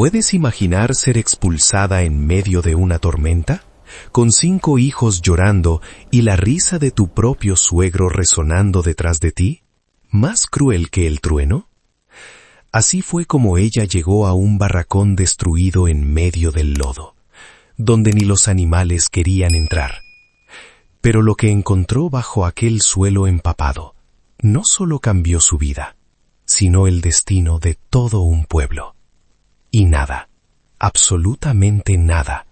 ¿Puedes imaginar ser expulsada en medio de una tormenta? Con 5 hijos llorando y la risa de tu propio suegro resonando detrás de ti? ¿Más cruel que el trueno? Así fue como ella llegó a un barracón destruido en medio del lodo, donde ni los animales querían entrar. Pero lo que encontró bajo aquel suelo empapado no solo cambió su vida, sino el destino de todo un pueblo. Y nada, absolutamente nada,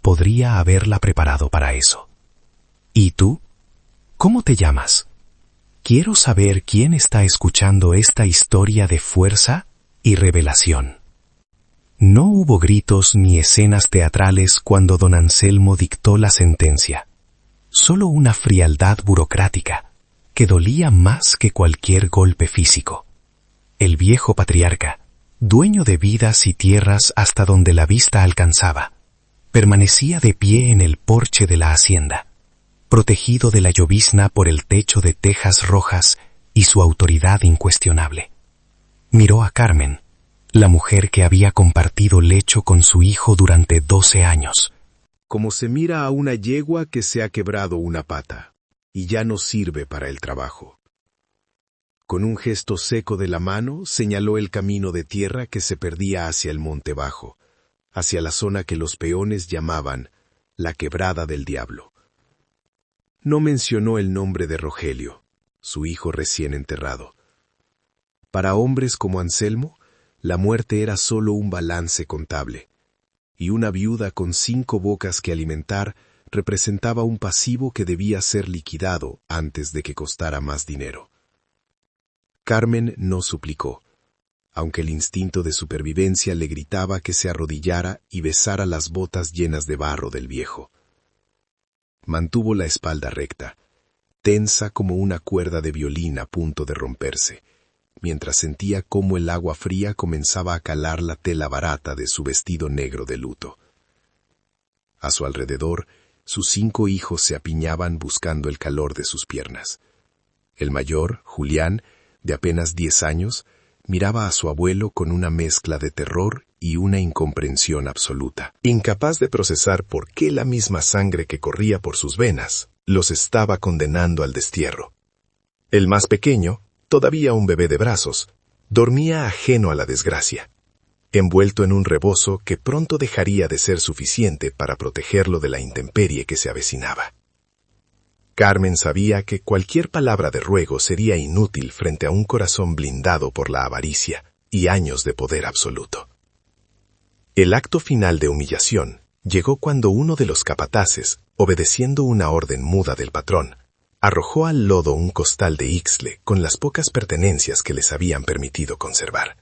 podría haberla preparado para eso. ¿Y tú? ¿Cómo te llamas? Quiero saber quién está escuchando esta historia de fuerza y revelación. No hubo gritos ni escenas teatrales cuando don Anselmo dictó la sentencia. Solo una frialdad burocrática que dolía más que cualquier golpe físico. El viejo patriarca, dueño de vidas y tierras hasta donde la vista alcanzaba, permanecía de pie en el porche de la hacienda, protegido de la llovizna por el techo de tejas rojas y su autoridad incuestionable. Miró a Carmen, la mujer que había compartido lecho con su hijo durante 12 años. Como se mira a una yegua que se ha quebrado una pata y ya no sirve para el trabajo. Con un gesto seco de la mano señaló el camino de tierra que se perdía hacia el monte bajo, hacia la zona que los peones llamaban la Quebrada del Diablo. No mencionó el nombre de Rogelio, su hijo recién enterrado. Para hombres como Anselmo, la muerte era solo un balance contable, y una viuda con 5 bocas que alimentar representaba un pasivo que debía ser liquidado antes de que costara más dinero. Carmen no suplicó, aunque el instinto de supervivencia le gritaba que se arrodillara y besara las botas llenas de barro del viejo. Mantuvo la espalda recta, tensa como una cuerda de violín a punto de romperse, mientras sentía cómo el agua fría comenzaba a calar la tela barata de su vestido negro de luto. A su alrededor, sus 5 hijos se apiñaban buscando el calor de sus piernas. El mayor, Julián, de apenas 10 años, miraba a su abuelo con una mezcla de terror y una incomprensión absoluta, incapaz de procesar por qué la misma sangre que corría por sus venas los estaba condenando al destierro. El más pequeño, todavía un bebé de brazos, dormía ajeno a la desgracia, envuelto en un rebozo que pronto dejaría de ser suficiente para protegerlo de la intemperie que se avecinaba. Carmen sabía que cualquier palabra de ruego sería inútil frente a un corazón blindado por la avaricia y años de poder absoluto. El acto final de humillación llegó cuando uno de los capataces, obedeciendo una orden muda del patrón, arrojó al lodo un costal de ixtle con las pocas pertenencias que les habían permitido conservar.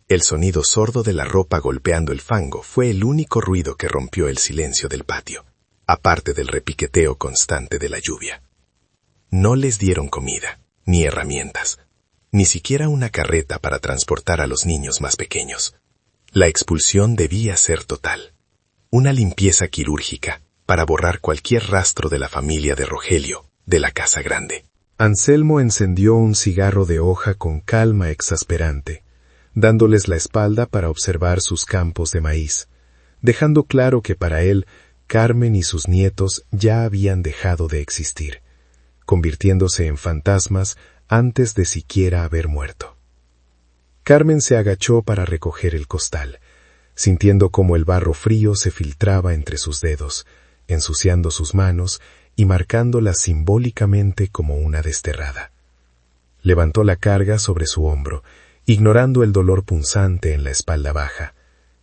El sonido sordo de la ropa golpeando el fango fue el único ruido que rompió el silencio del patio, aparte del repiqueteo constante de la lluvia. No les dieron comida, ni herramientas, ni siquiera una carreta para transportar a los niños más pequeños. La expulsión debía ser total. Una limpieza quirúrgica para borrar cualquier rastro de la familia de Rogelio, de la casa grande. Anselmo encendió un cigarro de hoja con calma exasperante, dándoles la espalda para observar sus campos de maíz, dejando claro que para él Carmen y sus nietos ya habían dejado de existir, convirtiéndose en fantasmas antes de siquiera haber muerto. Carmen se agachó para recoger el costal, sintiendo cómo el barro frío se filtraba entre sus dedos, ensuciando sus manos y marcándolas simbólicamente como una desterrada. Levantó la carga sobre su hombro, ignorando el dolor punzante en la espalda baja,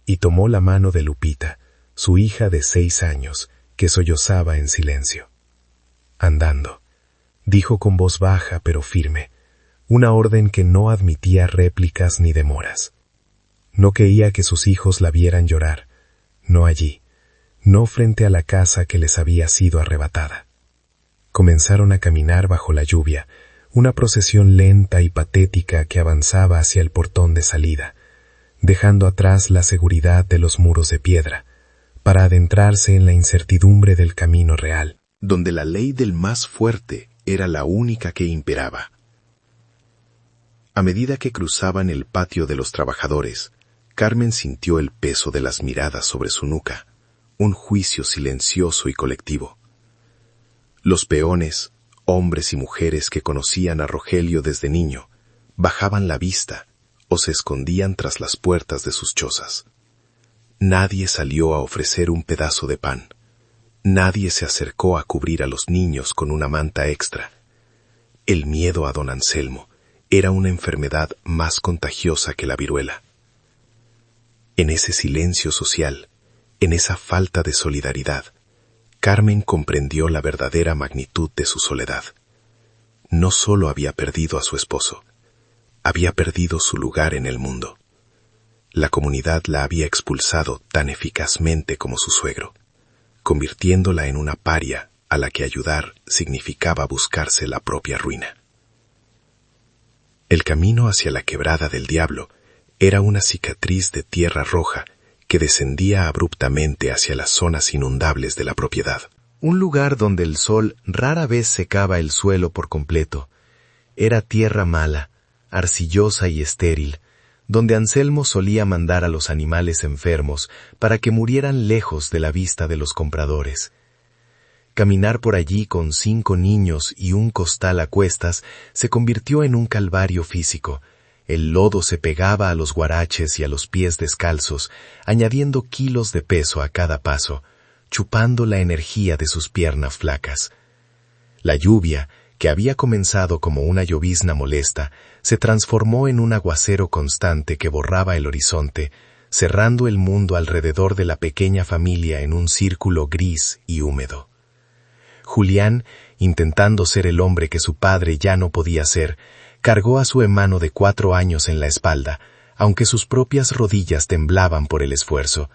y tomó la mano de Lupita, su hija de 6 años, que sollozaba en silencio. Andando, dijo con voz baja pero firme, una orden que no admitía réplicas ni demoras. No quería que sus hijos la vieran llorar, no allí, no frente a la casa que les había sido arrebatada. Comenzaron a caminar bajo la lluvia, una procesión lenta y patética que avanzaba hacia el portón de salida, dejando atrás la seguridad de los muros de piedra, para adentrarse en la incertidumbre del camino real, donde la ley del más fuerte era la única que imperaba. A medida que cruzaban el patio de los trabajadores, Carmen sintió el peso de las miradas sobre su nuca, un juicio silencioso y colectivo. Los peones, hombres y mujeres que conocían a Rogelio desde niño, bajaban la vista o se escondían tras las puertas de sus chozas. Nadie salió a ofrecer un pedazo de pan. Nadie se acercó a cubrir a los niños con una manta extra. El miedo a don Anselmo era una enfermedad más contagiosa que la viruela. En ese silencio social, en esa falta de solidaridad, Carmen comprendió la verdadera magnitud de su soledad. No solo había perdido a su esposo, había perdido su lugar en el mundo. La comunidad la había expulsado tan eficazmente como su suegro, convirtiéndola en una paria a la que ayudar significaba buscarse la propia ruina. El camino hacia la Quebrada del Diablo era una cicatriz de tierra roja que descendía abruptamente hacia las zonas inundables de la propiedad. Un lugar donde el sol rara vez secaba el suelo por completo. Era tierra mala, arcillosa y estéril, donde Anselmo solía mandar a los animales enfermos para que murieran lejos de la vista de los compradores. Caminar por allí con 5 niños y un costal a cuestas se convirtió en un calvario físico. El lodo se pegaba a los guaraches y a los pies descalzos, añadiendo kilos de peso a cada paso, chupando la energía de sus piernas flacas. La lluvia, que había comenzado como una llovizna molesta, se transformó en un aguacero constante que borraba el horizonte, cerrando el mundo alrededor de la pequeña familia en un círculo gris y húmedo. Julián, intentando ser el hombre que su padre ya no podía ser, cargó a su hermano de 4 años en la espalda, aunque sus propias rodillas temblaban por el esfuerzo.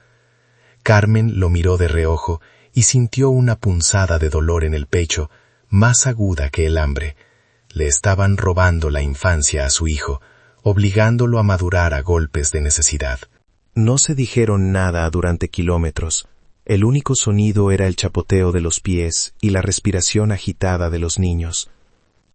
Carmen lo miró de reojo y sintió una punzada de dolor en el pecho, más aguda que el hambre. Le estaban robando la infancia a su hijo, obligándolo a madurar a golpes de necesidad. No se dijeron nada durante kilómetros. El único sonido era el chapoteo de los pies y la respiración agitada de los niños.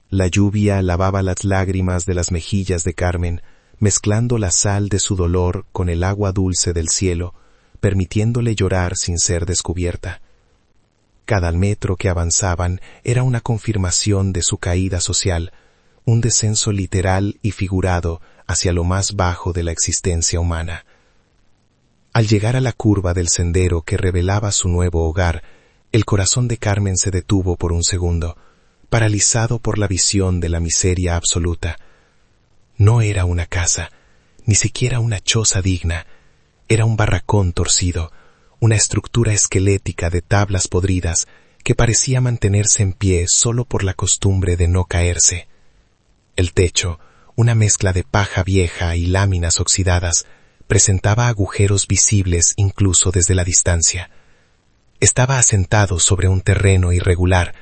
La lluvia lavaba las lágrimas de las mejillas de Carmen, mezclando la sal de su dolor con el agua dulce del cielo, permitiéndole llorar sin ser descubierta. Cada metro que avanzaban era una confirmación de su caída social, un descenso literal y figurado hacia lo más bajo de la existencia humana. Al llegar a la curva del sendero que revelaba su nuevo hogar, el corazón de Carmen se detuvo por un segundo, paralizado por la visión de la miseria absoluta. No era una casa, ni siquiera una choza digna, era un barracón torcido, una estructura esquelética de tablas podridas que parecía mantenerse en pie solo por la costumbre de no caerse. El techo, una mezcla de paja vieja y láminas oxidadas, presentaba agujeros visibles incluso desde la distancia. Estaba asentado sobre un terreno irregular,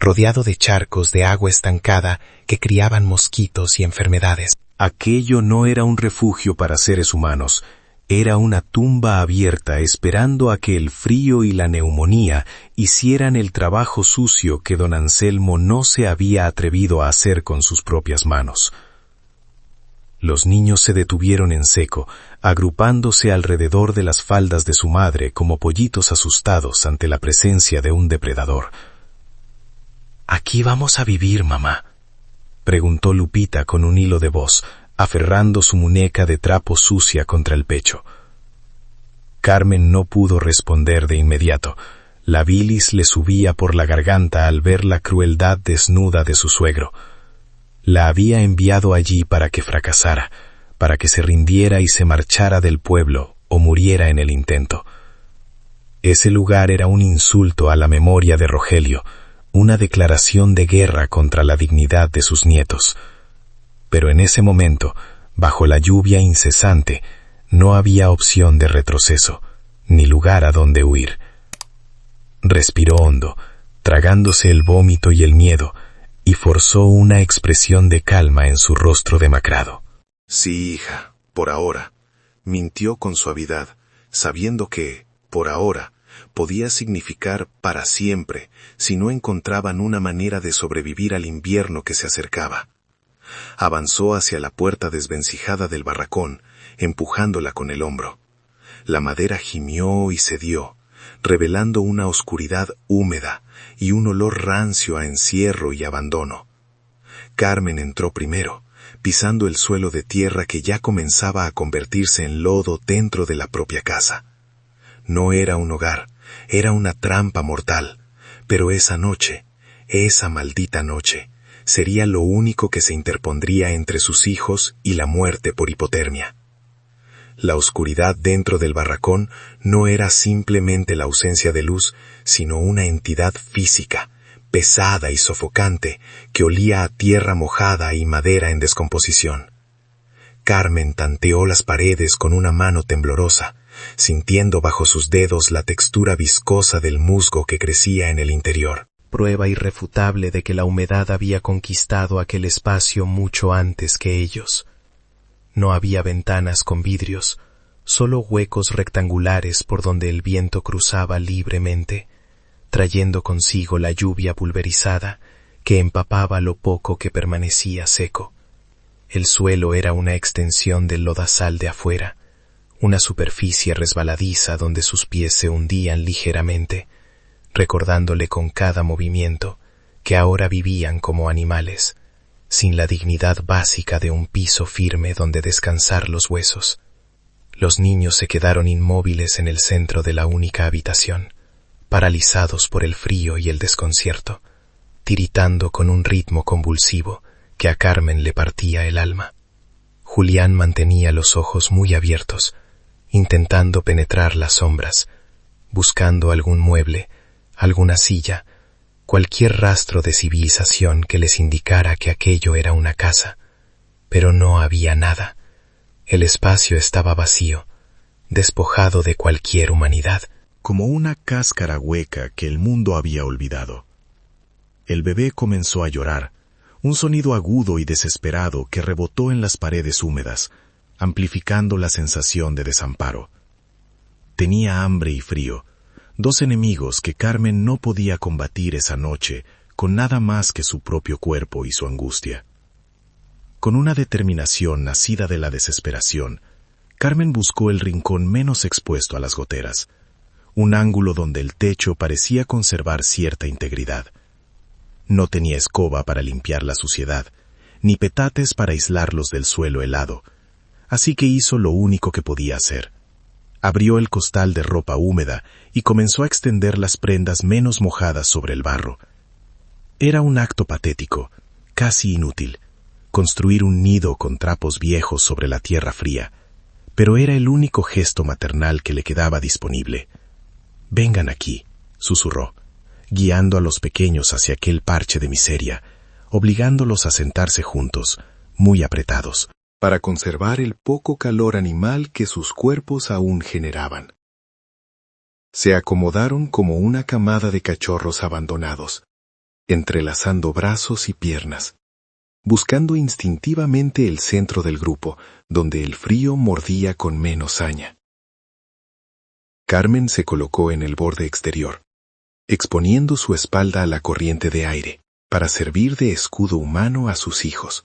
rodeado de charcos de agua estancada que criaban mosquitos y enfermedades. Aquello no era un refugio para seres humanos, era una tumba abierta esperando a que el frío y la neumonía hicieran el trabajo sucio que don Anselmo no se había atrevido a hacer con sus propias manos. Los niños se detuvieron en seco, agrupándose alrededor de las faldas de su madre como pollitos asustados ante la presencia de un depredador. «¿Aquí vamos a vivir, mamá?», preguntó Lupita con un hilo de voz, aferrando su muñeca de trapo sucia contra el pecho. Carmen no pudo responder de inmediato. La bilis le subía por la garganta al ver la crueldad desnuda de su suegro. La había enviado allí para que fracasara, para que se rindiera y se marchara del pueblo o muriera en el intento. Ese lugar era un insulto a la memoria de Rogelio, una declaración de guerra contra la dignidad de sus nietos. Pero en ese momento, bajo la lluvia incesante, no había opción de retroceso, ni lugar a donde huir. Respiró hondo, tragándose el vómito y el miedo, y forzó una expresión de calma en su rostro demacrado. Sí, hija, por ahora. Mintió con suavidad, sabiendo que, por ahora, podía significar para siempre si no encontraban una manera de sobrevivir al invierno que se acercaba. Avanzó hacia la puerta desvencijada del barracón empujándola con el hombro. La madera gimió y cedió, revelando una oscuridad húmeda y un olor rancio a encierro y abandono. Carmen entró primero, pisando el suelo de tierra que ya comenzaba a convertirse en lodo dentro de la propia casa. No era un hogar, era una trampa mortal, pero esa noche, esa maldita noche, sería lo único que se interpondría entre sus hijos y la muerte por hipotermia. La oscuridad dentro del barracón no era simplemente la ausencia de luz, sino una entidad física, pesada y sofocante, que olía a tierra mojada y madera en descomposición. Carmen tanteó las paredes con una mano temblorosa, sintiendo bajo sus dedos la textura viscosa del musgo que crecía en el interior. Prueba irrefutable de que la humedad había conquistado aquel espacio mucho antes que ellos. No había ventanas con vidrios, solo huecos rectangulares por donde el viento cruzaba libremente, trayendo consigo la lluvia pulverizada que empapaba lo poco que permanecía seco. El suelo era una extensión del lodazal de afuera, una superficie resbaladiza donde sus pies se hundían ligeramente, recordándole con cada movimiento que ahora vivían como animales, sin la dignidad básica de un piso firme donde descansar los huesos. Los niños se quedaron inmóviles en el centro de la única habitación, paralizados por el frío y el desconcierto, tiritando con un ritmo convulsivo que a Carmen le partía el alma. Julián mantenía los ojos muy abiertos, intentando penetrar las sombras, buscando algún mueble, alguna silla, cualquier rastro de civilización que les indicara que aquello era una casa, pero no había nada. El espacio estaba vacío, despojado de cualquier humanidad. Como una cáscara hueca que el mundo había olvidado. El bebé comenzó a llorar, un sonido agudo y desesperado que rebotó en las paredes húmedas, amplificando la sensación de desamparo. Tenía hambre y frío, dos enemigos que Carmen no podía combatir esa noche con nada más que su propio cuerpo y su angustia. Con una determinación nacida de la desesperación, Carmen buscó el rincón menos expuesto a las goteras, un ángulo donde el techo parecía conservar cierta integridad. No tenía escoba para limpiar la suciedad, ni petates para aislarlos del suelo helado, así que hizo lo único que podía hacer. Abrió el costal de ropa húmeda y comenzó a extender las prendas menos mojadas sobre el barro. Era un acto patético, casi inútil, construir un nido con trapos viejos sobre la tierra fría, pero era el único gesto maternal que le quedaba disponible. «Vengan aquí», susurró, guiando a los pequeños hacia aquel parche de miseria, obligándolos a sentarse juntos, muy apretados, para conservar el poco calor animal que sus cuerpos aún generaban. Se acomodaron como una camada de cachorros abandonados, entrelazando brazos y piernas, buscando instintivamente el centro del grupo, donde el frío mordía con menos saña. Carmen se colocó en el borde exterior, exponiendo su espalda a la corriente de aire, para servir de escudo humano a sus hijos.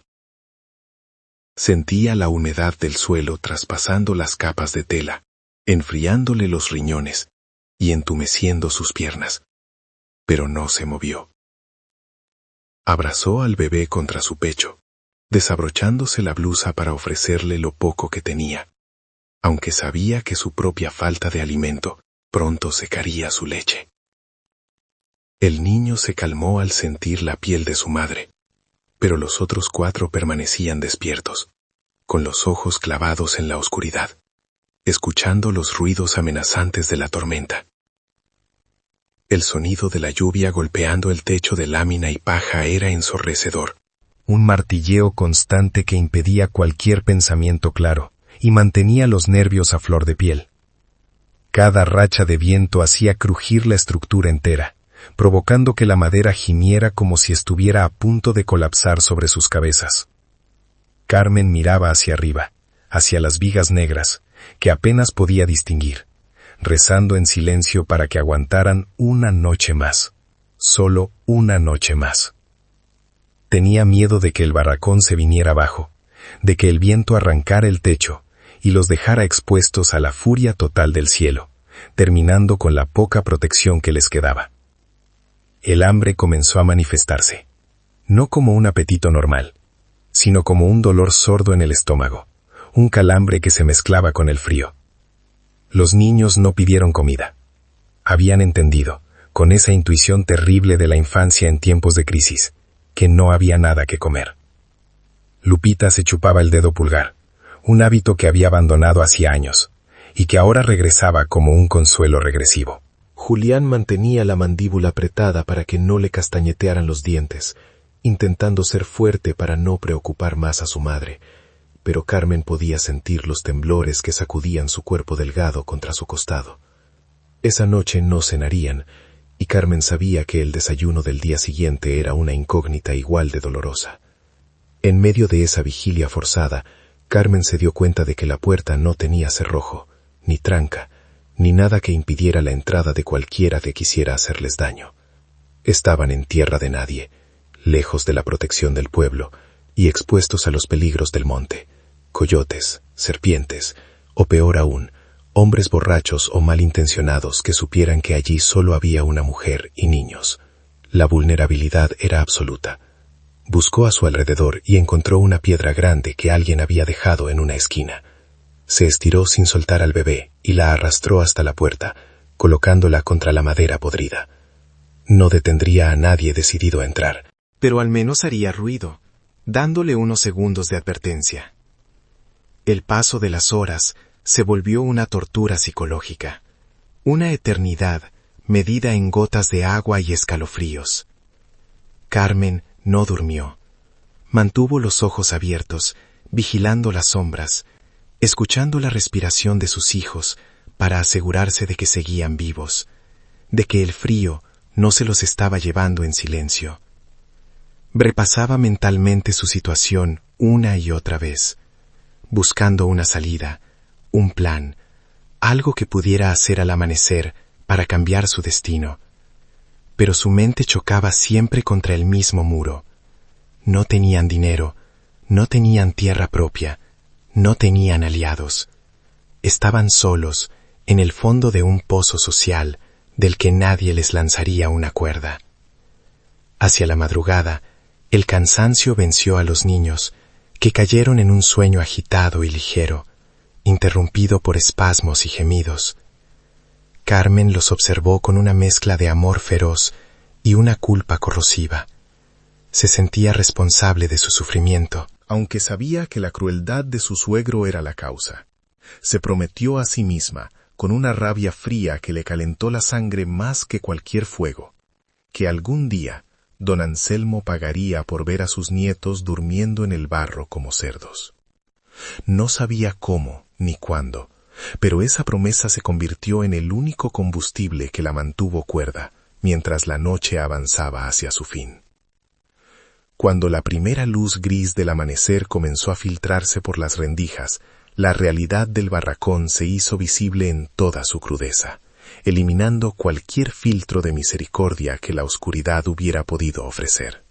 Sentía la humedad del suelo traspasando las capas de tela, enfriándole los riñones y entumeciendo sus piernas, pero no se movió. Abrazó al bebé contra su pecho, desabrochándose la blusa para ofrecerle lo poco que tenía, aunque sabía que su propia falta de alimento pronto secaría su leche. El niño se calmó al sentir la piel de su madre, pero los otros 4 permanecían despiertos, con los ojos clavados en la oscuridad, escuchando los ruidos amenazantes de la tormenta. El sonido de la lluvia golpeando el techo de lámina y paja era ensordecedor. Un martilleo constante que impedía cualquier pensamiento claro y mantenía los nervios a flor de piel. Cada racha de viento hacía crujir la estructura entera, provocando que la madera gimiera como si estuviera a punto de colapsar sobre sus cabezas. Carmen miraba hacia arriba, hacia las vigas negras, que apenas podía distinguir, rezando en silencio para que aguantaran una noche más, solo una noche más. Tenía miedo de que el barracón se viniera abajo, de que el viento arrancara el techo y los dejara expuestos a la furia total del cielo, terminando con la poca protección que les quedaba. El hambre comenzó a manifestarse, no como un apetito normal, sino como un dolor sordo en el estómago, un calambre que se mezclaba con el frío. Los niños no pidieron comida. Habían entendido, con esa intuición terrible de la infancia en tiempos de crisis, que no había nada que comer. Lupita se chupaba el dedo pulgar, un hábito que había abandonado hacía años, y que ahora regresaba como un consuelo regresivo. Julián mantenía la mandíbula apretada para que no le castañetearan los dientes, intentando ser fuerte para no preocupar más a su madre, pero Carmen podía sentir los temblores que sacudían su cuerpo delgado contra su costado. Esa noche no cenarían, y Carmen sabía que el desayuno del día siguiente era una incógnita igual de dolorosa. En medio de esa vigilia forzada, Carmen se dio cuenta de que la puerta no tenía cerrojo, ni tranca, ni nada que impidiera la entrada de cualquiera que quisiera hacerles daño. Estaban en tierra de nadie, lejos de la protección del pueblo y expuestos a los peligros del monte, coyotes, serpientes, o peor aún, hombres borrachos o malintencionados que supieran que allí solo había una mujer y niños. La vulnerabilidad era absoluta. Buscó a su alrededor y encontró una piedra grande que alguien había dejado en una esquina. Se estiró sin soltar al bebé y la arrastró hasta la puerta, colocándola contra la madera podrida. No detendría a nadie decidido a entrar, pero al menos haría ruido, dándole unos segundos de advertencia. El paso de las horas se volvió una tortura psicológica, una eternidad medida en gotas de agua y escalofríos. Carmen no durmió. Mantuvo los ojos abiertos, vigilando las sombras, escuchando la respiración de sus hijos para asegurarse de que seguían vivos, de que el frío no se los estaba llevando en silencio. Repasaba mentalmente su situación una y otra vez, buscando una salida, un plan, algo que pudiera hacer al amanecer para cambiar su destino. Pero su mente chocaba siempre contra el mismo muro. No tenían dinero, no tenían tierra propia, no tenían aliados. Estaban solos, en el fondo de un pozo social, del que nadie les lanzaría una cuerda. Hacia la madrugada, el cansancio venció a los niños, que cayeron en un sueño agitado y ligero, interrumpido por espasmos y gemidos. Carmen los observó con una mezcla de amor feroz y una culpa corrosiva. Se sentía responsable de su sufrimiento, aunque sabía que la crueldad de su suegro era la causa. Se prometió a sí misma, con una rabia fría que le calentó la sangre más que cualquier fuego, que algún día don Anselmo pagaría por ver a sus nietos durmiendo en el barro como cerdos. No sabía cómo ni cuándo, pero esa promesa se convirtió en el único combustible que la mantuvo cuerda, mientras la noche avanzaba hacia su fin. Cuando la primera luz gris del amanecer comenzó a filtrarse por las rendijas, la realidad del barracón se hizo visible en toda su crudeza, eliminando cualquier filtro de misericordia que la oscuridad hubiera podido ofrecer.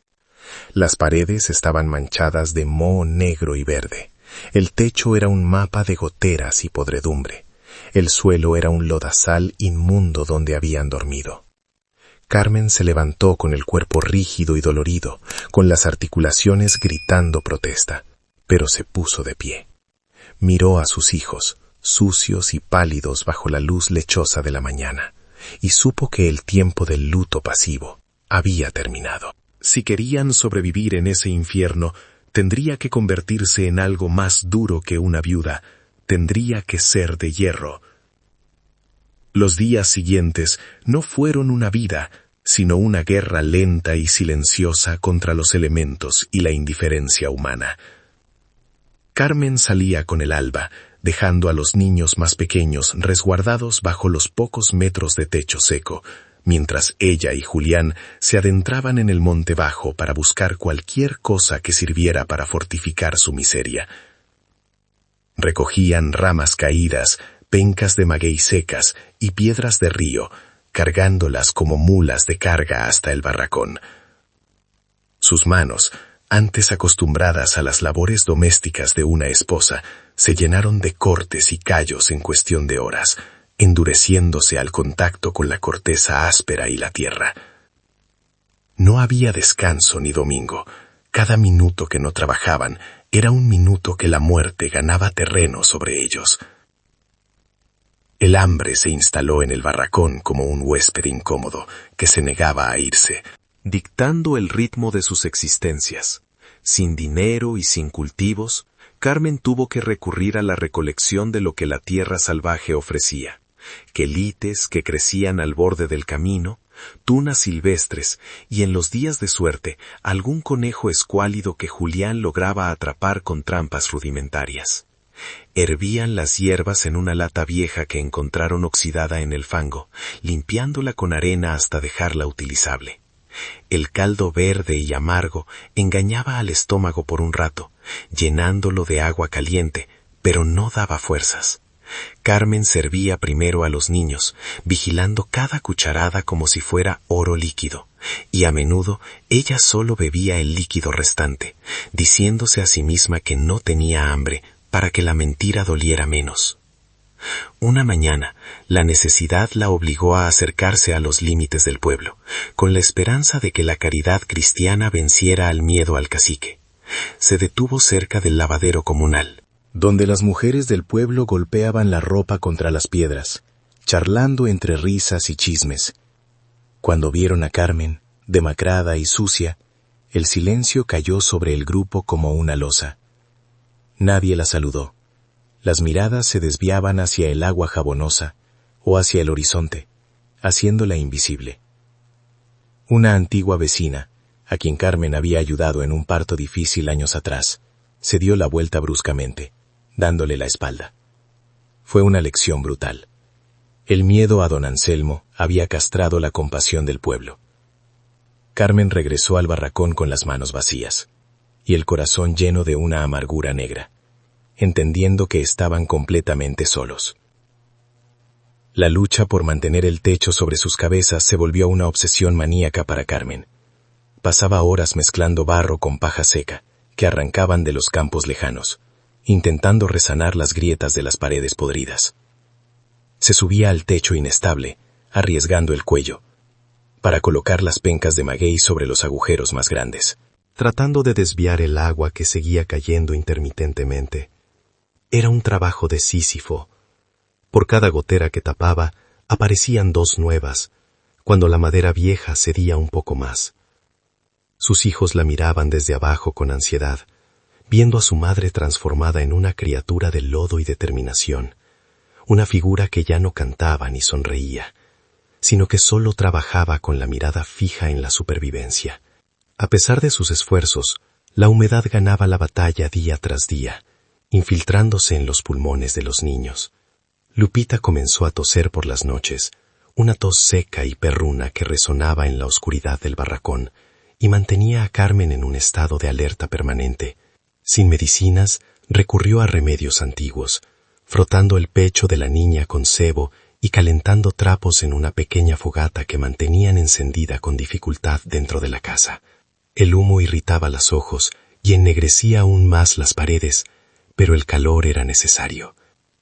Las paredes estaban manchadas de moho negro y verde. El techo era un mapa de goteras y podredumbre. El suelo era un lodazal inmundo donde habían dormido. Carmen se levantó con el cuerpo rígido y dolorido, con las articulaciones gritando protesta, pero se puso de pie. Miró a sus hijos, sucios y pálidos bajo la luz lechosa de la mañana, y supo que el tiempo del luto pasivo había terminado. Si querían sobrevivir en ese infierno, tendría que convertirse en algo más duro que una viuda, tendría que ser de hierro. Los días siguientes no fueron una vida, sino una guerra lenta y silenciosa contra los elementos y la indiferencia humana. Carmen salía con el alba, dejando a los niños más pequeños resguardados bajo los pocos metros de techo seco, mientras ella y Julián se adentraban en el monte bajo para buscar cualquier cosa que sirviera para fortificar su miseria. Recogían ramas caídas, pencas de maguey secas y piedras de río, cargándolas como mulas de carga hasta el barracón. Sus manos, antes acostumbradas a las labores domésticas de una esposa, se llenaron de cortes y callos en cuestión de horas, endureciéndose al contacto con la corteza áspera y la tierra. No había descanso ni domingo. Cada minuto que no trabajaban era un minuto que la muerte ganaba terreno sobre ellos. El hambre se instaló en el barracón como un huésped incómodo que se negaba a irse, dictando el ritmo de sus existencias. Sin dinero y sin cultivos, Carmen tuvo que recurrir a la recolección de lo que la tierra salvaje ofrecía: quelites que crecían al borde del camino, tunas silvestres y, en los días de suerte, algún conejo escuálido que Julián lograba atrapar con trampas rudimentarias. Hervían las hierbas en una lata vieja que encontraron oxidada en el fango, limpiándola con arena hasta dejarla utilizable. El caldo verde y amargo engañaba al estómago por un rato, llenándolo de agua caliente, pero no daba fuerzas. Carmen servía primero a los niños, vigilando cada cucharada como si fuera oro líquido, y a menudo ella solo bebía el líquido restante, diciéndose a sí misma que no tenía hambre para que la mentira doliera menos. Una mañana, la necesidad la obligó a acercarse a los límites del pueblo, con la esperanza de que la caridad cristiana venciera al miedo al cacique. Se detuvo cerca del lavadero comunal, donde las mujeres del pueblo golpeaban la ropa contra las piedras, charlando entre risas y chismes. Cuando vieron a Carmen, demacrada y sucia, el silencio cayó sobre el grupo como una losa. Nadie la saludó. Las miradas se desviaban hacia el agua jabonosa o hacia el horizonte, haciéndola invisible. Una antigua vecina, a quien Carmen había ayudado en un parto difícil años atrás, se dio la vuelta bruscamente, dándole la espalda. Fue una lección brutal. El miedo a don Anselmo había castrado la compasión del pueblo. Carmen regresó al barracón con las manos vacías y el corazón lleno de una amargura negra, entendiendo que estaban completamente solos. La lucha por mantener el techo sobre sus cabezas se volvió una obsesión maníaca para Carmen. Pasaba horas mezclando barro con paja seca, que arrancaban de los campos lejanos, intentando resanar las grietas de las paredes podridas. Se subía al techo inestable, arriesgando el cuello, para colocar las pencas de maguey sobre los agujeros más grandes, tratando de desviar el agua que seguía cayendo intermitentemente. Era un trabajo de Sísifo. Por cada gotera que tapaba, aparecían dos nuevas, cuando la madera vieja cedía un poco más. Sus hijos la miraban desde abajo con ansiedad, viendo a su madre transformada en una criatura de lodo y determinación, una figura que ya no cantaba ni sonreía, sino que solo trabajaba con la mirada fija en la supervivencia. A pesar de sus esfuerzos, la humedad ganaba la batalla día tras día, infiltrándose en los pulmones de los niños. Lupita comenzó a toser por las noches, una tos seca y perruna que resonaba en la oscuridad del barracón y mantenía a Carmen en un estado de alerta permanente. Sin medicinas, recurrió a remedios antiguos, frotando el pecho de la niña con sebo y calentando trapos en una pequeña fogata que mantenían encendida con dificultad dentro de la casa. El humo irritaba los ojos y ennegrecía aún más las paredes, pero el calor era necesario.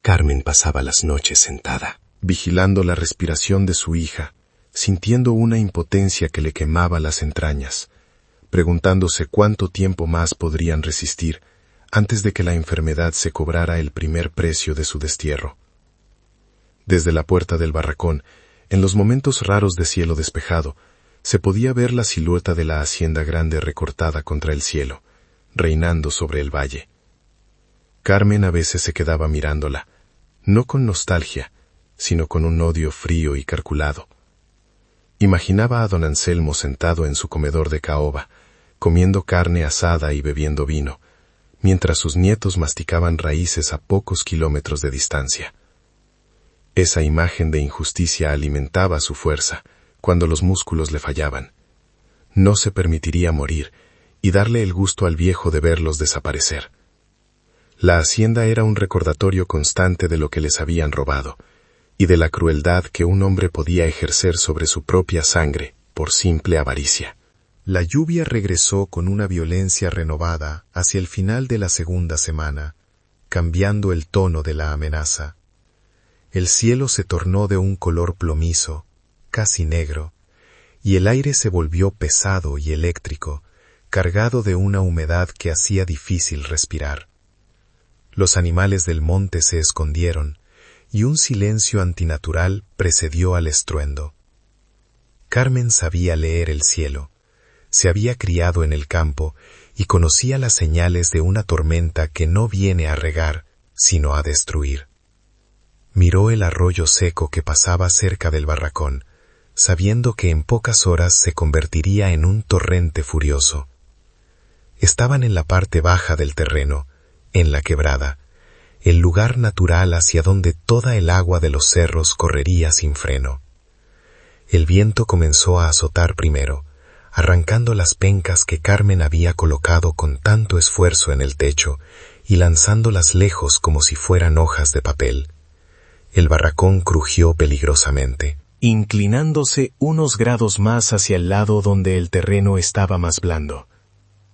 Carmen pasaba las noches sentada, vigilando la respiración de su hija, sintiendo una impotencia que le quemaba las entrañas, preguntándose cuánto tiempo más podrían resistir antes de que la enfermedad se cobrara el primer precio de su destierro. Desde la puerta del barracón, en los momentos raros de cielo despejado, se podía ver la silueta de la hacienda grande recortada contra el cielo, reinando sobre el valle. Carmen a veces se quedaba mirándola, no con nostalgia, sino con un odio frío y calculado. Imaginaba a don Anselmo sentado en su comedor de caoba, comiendo carne asada y bebiendo vino, mientras sus nietos masticaban raíces a pocos kilómetros de distancia. Esa imagen de injusticia alimentaba su fuerza cuando los músculos le fallaban. No se permitiría morir y darle el gusto al viejo de verlos desaparecer. La hacienda era un recordatorio constante de lo que les habían robado y de la crueldad que un hombre podía ejercer sobre su propia sangre por simple avaricia. La lluvia regresó con una violencia renovada hacia el final de la segunda semana, cambiando el tono de la amenaza. El cielo se tornó de un color plomizo, casi negro, y el aire se volvió pesado y eléctrico, cargado de una humedad que hacía difícil respirar. Los animales del monte se escondieron, y un silencio antinatural precedió al estruendo. Carmen sabía leer el cielo, se había criado en el campo y conocía las señales de una tormenta que no viene a regar, sino a destruir. Miró el arroyo seco que pasaba cerca del barracón, sabiendo que en pocas horas se convertiría en un torrente furioso. Estaban en la parte baja del terreno, en la quebrada, el lugar natural hacia donde toda el agua de los cerros correría sin freno. El viento comenzó a azotar primero, arrancando las pencas que Carmen había colocado con tanto esfuerzo en el techo y lanzándolas lejos como si fueran hojas de papel. El barracón crujió peligrosamente, inclinándose unos grados más hacia el lado donde el terreno estaba más blando.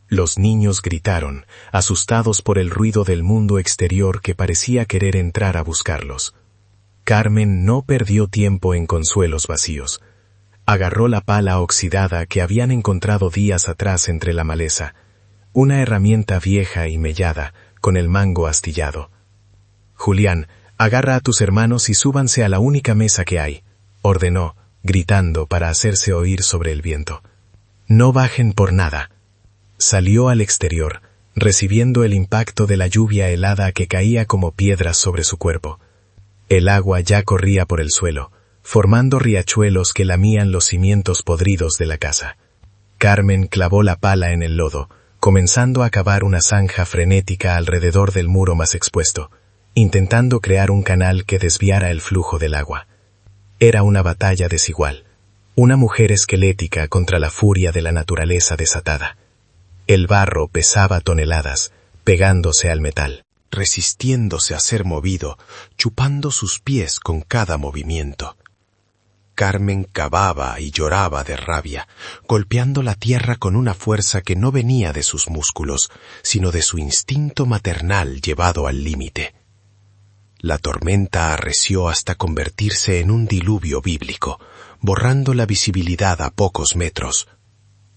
Los niños gritaron, asustados por el ruido del mundo exterior que parecía querer entrar a buscarlos. Carmen no perdió tiempo en consuelos vacíos. Agarró la pala oxidada que habían encontrado días atrás entre la maleza, una herramienta vieja y mellada, con el mango astillado. «Julián, agarra a tus hermanos y súbanse a la única mesa que hay», ordenó, gritando para hacerse oír sobre el viento. «No bajen por nada». Salió al exterior, recibiendo el impacto de la lluvia helada que caía como piedras sobre su cuerpo. El agua ya corría por el suelo, formando riachuelos que lamían los cimientos podridos de la casa. Carmen clavó la pala en el lodo, comenzando a cavar una zanja frenética alrededor del muro más expuesto, intentando crear un canal que desviara el flujo del agua. Era una batalla desigual, una mujer esquelética contra la furia de la naturaleza desatada. El barro pesaba toneladas, pegándose al metal, resistiéndose a ser movido, chupando sus pies con cada movimiento. Carmen cavaba y lloraba de rabia, golpeando la tierra con una fuerza que no venía de sus músculos, sino de su instinto maternal llevado al límite. La tormenta arreció hasta convertirse en un diluvio bíblico, borrando la visibilidad a pocos metros.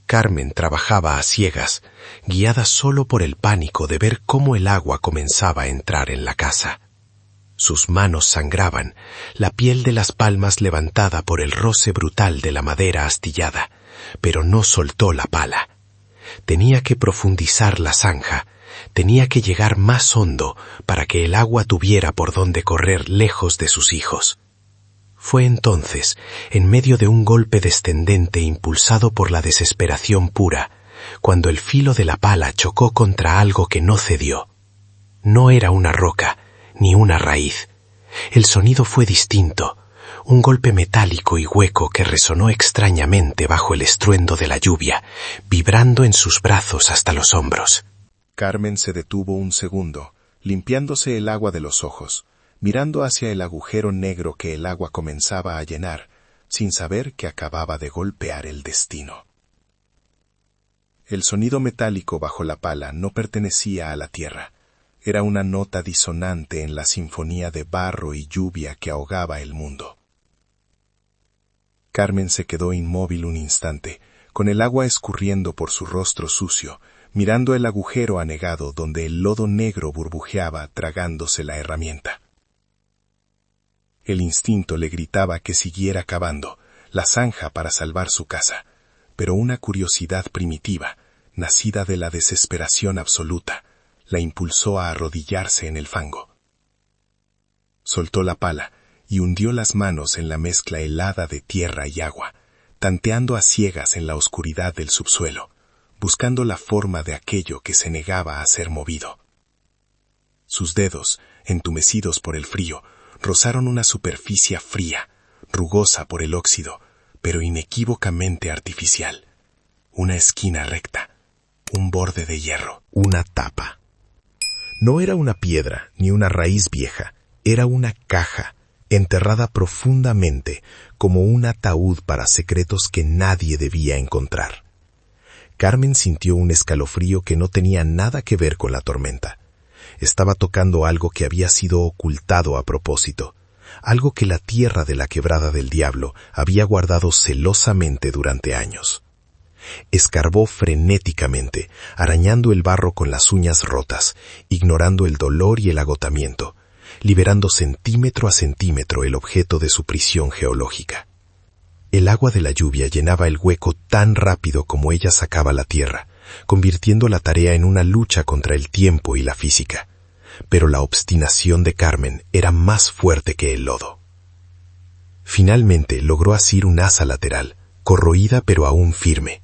Carmen trabajaba a ciegas, guiada solo por el pánico de ver cómo el agua comenzaba a entrar en la casa. Sus manos sangraban, la piel de las palmas levantada por el roce brutal de la madera astillada, pero no soltó la pala. Tenía que profundizar la zanja, tenía que llegar más hondo para que el agua tuviera por donde correr lejos de sus hijos. Fue entonces, en medio de un golpe descendente impulsado por la desesperación pura, cuando el filo de la pala chocó contra algo que no cedió. No era una roca, ni una raíz. El sonido fue distinto, un golpe metálico y hueco que resonó extrañamente bajo el estruendo de la lluvia, vibrando en sus brazos hasta los hombros. Carmen se detuvo un segundo, limpiándose el agua de los ojos, mirando hacia el agujero negro que el agua comenzaba a llenar, sin saber que acababa de golpear el destino. El sonido metálico bajo la pala no pertenecía a la tierra. Era una nota disonante en la sinfonía de barro y lluvia que ahogaba el mundo. Carmen se quedó inmóvil un instante, con el agua escurriendo por su rostro sucio, mirando el agujero anegado donde el lodo negro burbujeaba tragándose la herramienta. El instinto le gritaba que siguiera cavando, la zanja para salvar su casa, pero una curiosidad primitiva, nacida de la desesperación absoluta, la impulsó a arrodillarse en el fango. Soltó la pala y hundió las manos en la mezcla helada de tierra y agua, tanteando a ciegas en la oscuridad del subsuelo, buscando la forma de aquello que se negaba a ser movido. Sus dedos, entumecidos por el frío, rozaron una superficie fría, rugosa por el óxido, pero inequívocamente artificial. Una esquina recta, un borde de hierro. Una tapa. No era una piedra ni una raíz vieja, era una caja, enterrada profundamente, como un ataúd para secretos que nadie debía encontrar. Carmen sintió un escalofrío que no tenía nada que ver con la tormenta. estaba tocando algo que había sido ocultado a propósito, algo que la tierra de la quebrada del diablo había guardado celosamente durante años. Escarbó frenéticamente, arañando el barro con las uñas rotas, ignorando el dolor y el agotamiento, liberando centímetro a centímetro el objeto de su prisión geológica. El agua de la lluvia llenaba el hueco tan rápido como ella sacaba la tierra, convirtiendo la tarea en una lucha contra el tiempo y la física. Pero la obstinación de Carmen era más fuerte que el lodo. Finalmente logró asir un asa lateral, corroída pero aún firme.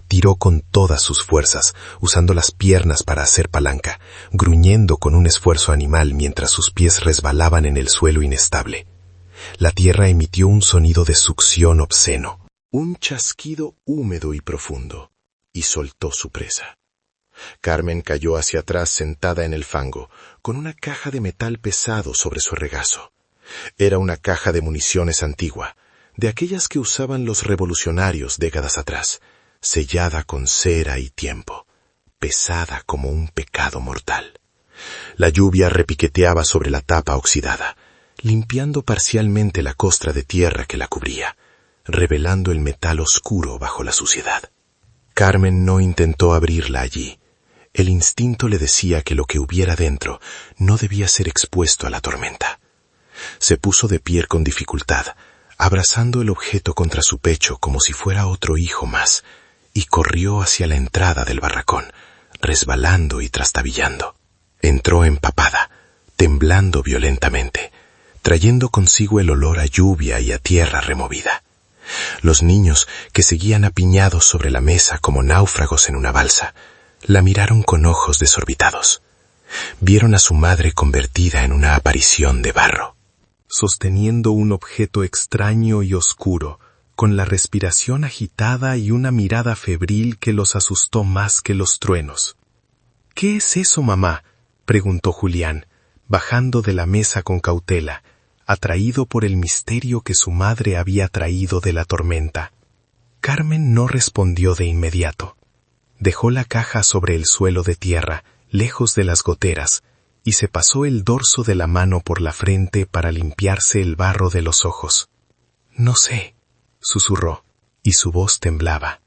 Tiró con todas sus fuerzas, usando las piernas para hacer palanca, gruñendo con un esfuerzo animal mientras sus pies resbalaban en el suelo inestable. La tierra emitió un sonido de succión obsceno, un chasquido húmedo y profundo, y soltó su presa. Carmen cayó hacia atrás sentada en el fango, con una caja de metal pesado sobre su regazo. Era una caja de municiones antigua, de aquellas que usaban los revolucionarios décadas atrás, sellada con cera y tiempo, pesada como un pecado mortal. La lluvia repiqueteaba sobre la tapa oxidada, limpiando parcialmente la costra de tierra que la cubría, revelando el metal oscuro bajo la suciedad. Carmen no intentó abrirla allí. El instinto le decía que lo que hubiera dentro no debía ser expuesto a la tormenta. Se puso de pie con dificultad, abrazando el objeto contra su pecho como si fuera otro hijo más, y corrió hacia la entrada del barracón, resbalando y trastabillando. Entró empapada, temblando violentamente, trayendo consigo el olor a lluvia y a tierra removida. Los niños, que seguían apiñados sobre la mesa como náufragos en una balsa, la miraron con ojos desorbitados. Vieron a su madre convertida en una aparición de barro, sosteniendo un objeto extraño y oscuro, con la respiración agitada y una mirada febril que los asustó más que los truenos. «¿Qué es eso, mamá?», preguntó Julián, bajando de la mesa con cautela, atraído por el misterio que su madre había traído de la tormenta. Carmen no respondió de inmediato. Dejó la caja sobre el suelo de tierra, lejos de las goteras, y se pasó el dorso de la mano por la frente para limpiarse el barro de los ojos. «No sé», susurró, y su voz temblaba.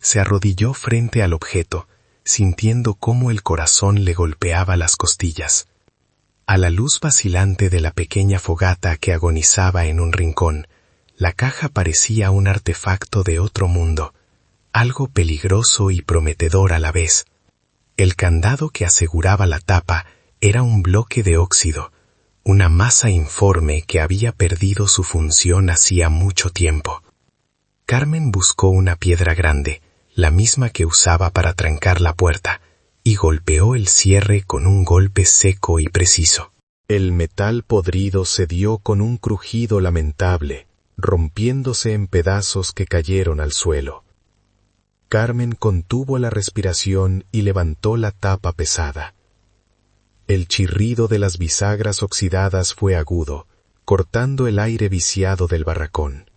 Se arrodilló frente al objeto, sintiendo cómo el corazón le golpeaba las costillas. A la luz vacilante de la pequeña fogata que agonizaba en un rincón, la caja parecía un artefacto de otro mundo, algo peligroso y prometedor a la vez. El candado que aseguraba la tapa era un bloque de óxido, una masa informe que había perdido su función hacía mucho tiempo. Carmen buscó una piedra grande, la misma que usaba para trancar la puerta, y golpeó el cierre con un golpe seco y preciso. El metal podrido se dio con un crujido lamentable, rompiéndose en pedazos que cayeron al suelo. Carmen contuvo la respiración y levantó la tapa pesada. El chirrido de las bisagras oxidadas fue agudo, cortando el aire viciado del barracón.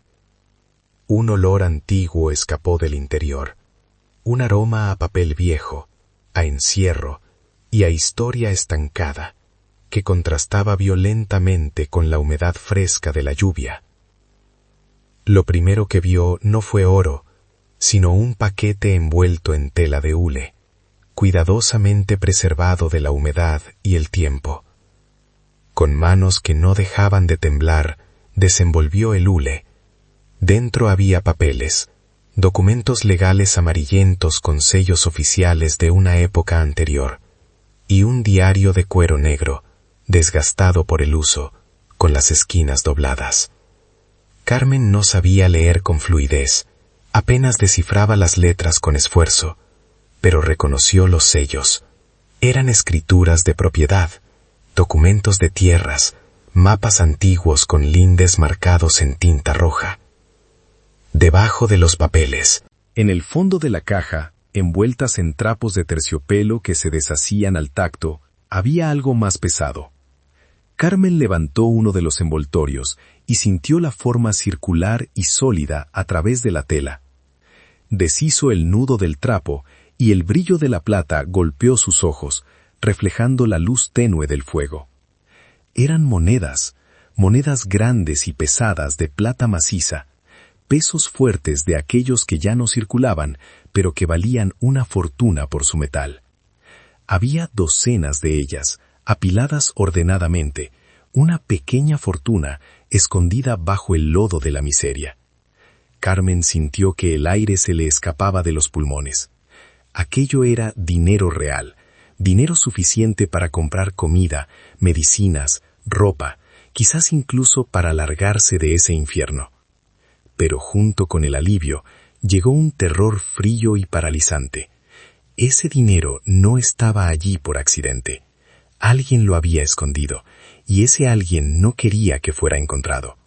Un olor antiguo escapó del interior, un aroma a papel viejo, a encierro y a historia estancada, que contrastaba violentamente con la humedad fresca de la lluvia. Lo primero que vio no fue oro, sino un paquete envuelto en tela de hule, cuidadosamente preservado de la humedad y el tiempo. Con manos que no dejaban de temblar, desenvolvió el hule. Dentro había papeles, documentos legales amarillentos con sellos oficiales de una época anterior, y un diario de cuero negro, desgastado por el uso, con las esquinas dobladas. Carmen no sabía leer con fluidez, apenas descifraba las letras con esfuerzo, pero reconoció los sellos. Eran escrituras de propiedad, documentos de tierras, mapas antiguos con lindes marcados en tinta roja. Debajo de los papeles, en el fondo de la caja, envueltas en trapos de terciopelo que se deshacían al tacto, había algo más pesado. Carmen levantó uno de los envoltorios y sintió la forma circular y sólida a través de la tela. Deshizo el nudo del trapo y el brillo de la plata golpeó sus ojos, reflejando la luz tenue del fuego. Eran monedas grandes y pesadas de plata maciza, pesos fuertes de aquellos que ya no circulaban, pero que valían una fortuna por su metal. Había docenas de ellas, apiladas ordenadamente, una pequeña fortuna escondida bajo el lodo de la miseria. Carmen sintió que el aire se le escapaba de los pulmones. Aquello era dinero real, dinero suficiente para comprar comida, medicinas, ropa, quizás incluso para largarse de ese infierno. Pero junto con el alivio, llegó un terror frío y paralizante. Ese dinero no estaba allí por accidente. Alguien lo había escondido, y ese alguien no quería que fuera encontrado.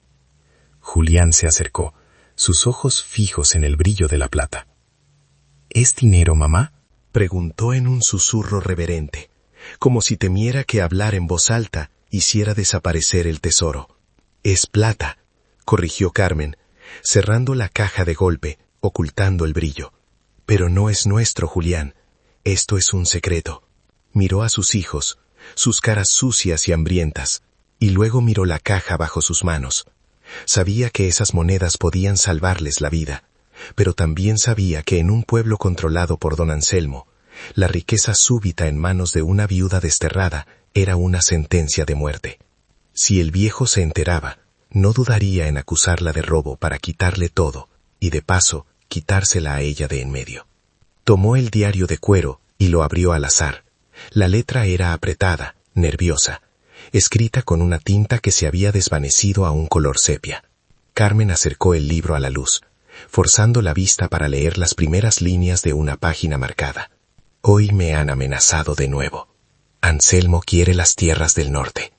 Julián se acercó, sus ojos fijos en el brillo de la plata. ¿Es dinero, mamá?, preguntó en un susurro reverente, como si temiera que hablar en voz alta hiciera desaparecer el tesoro. Es plata, corrigió Carmen, cerrando la caja de golpe, ocultando el brillo. Pero no es nuestro, Julián. Esto es un secreto. Miró a sus hijos, sus caras sucias y hambrientas, y luego miró la caja bajo sus manos. Sabía que esas monedas podían salvarles la vida, pero también sabía que en un pueblo controlado por don Anselmo, la riqueza súbita en manos de una viuda desterrada era una sentencia de muerte. Si el viejo se enteraba, no dudaría en acusarla de robo para quitarle todo, y de paso, quitársela a ella de en medio. Tomó el diario de cuero y lo abrió al azar. La letra era apretada, nerviosa, escrita con una tinta que se había desvanecido a un color sepia. Carmen acercó el libro a la luz, forzando la vista para leer las primeras líneas de una página marcada. Hoy me han amenazado de nuevo. Anselmo quiere las tierras del norte.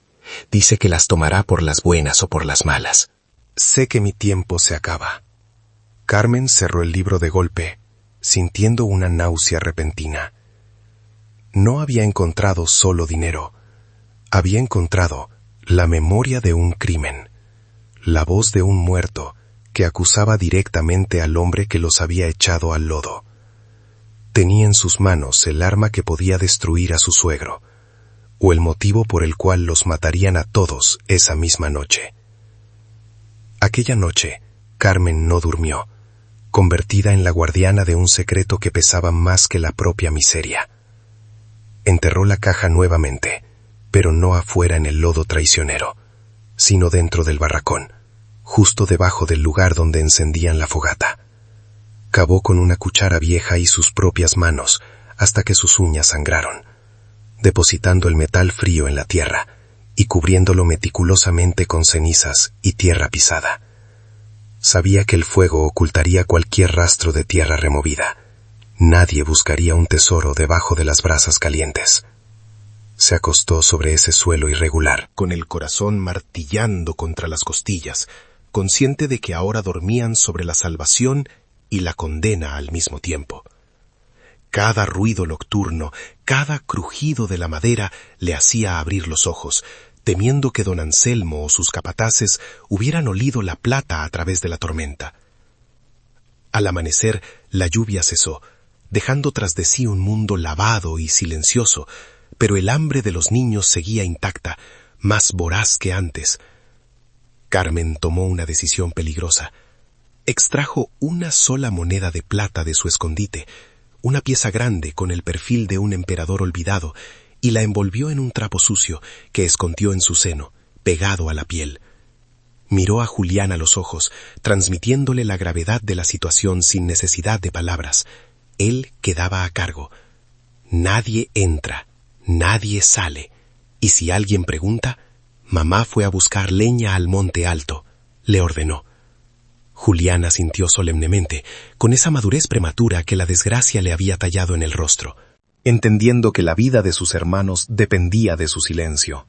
Dice que las tomará por las buenas o por las malas. Sé que mi tiempo se acaba. Carmen cerró el libro de golpe, sintiendo una náusea repentina. No había encontrado solo dinero. Había encontrado la memoria de un crimen, la voz de un muerto que acusaba directamente al hombre que los había echado al lodo. Tenía en sus manos el arma que podía destruir a su suegro, o el motivo por el cual los matarían a todos esa misma noche. Aquella noche, Carmen no durmió, convertida en la guardiana de un secreto que pesaba más que la propia miseria. Enterró la caja nuevamente, pero no afuera en el lodo traicionero, sino dentro del barracón, justo debajo del lugar donde encendían la fogata. Cavó con una cuchara vieja y sus propias manos hasta que sus uñas sangraron, depositando el metal frío en la tierra y cubriéndolo meticulosamente con cenizas y tierra pisada. Sabía que el fuego ocultaría cualquier rastro de tierra removida. Nadie buscaría un tesoro debajo de las brasas calientes. Se acostó sobre ese suelo irregular, con el corazón martillando contra las costillas, consciente de que ahora dormían sobre la salvación y la condena al mismo tiempo. Cada ruido nocturno, cada crujido de la madera le hacía abrir los ojos, temiendo que don Anselmo o sus capataces hubieran olido la plata a través de la tormenta. Al amanecer, la lluvia cesó, dejando tras de sí un mundo lavado y silencioso, pero el hambre de los niños seguía intacta, más voraz que antes. Carmen tomó una decisión peligrosa. Extrajo una sola moneda de plata de su escondite, una pieza grande con el perfil de un emperador olvidado, y la envolvió en un trapo sucio que escondió en su seno, pegado a la piel. Miró a Julián a los ojos, transmitiéndole la gravedad de la situación sin necesidad de palabras. Él quedaba a cargo. Nadie entra, nadie sale, y si alguien pregunta, mamá fue a buscar leña al monte alto, le ordenó. Julián asintió solemnemente, con esa madurez prematura que la desgracia le había tallado en el rostro, entendiendo que la vida de sus hermanos dependía de su silencio.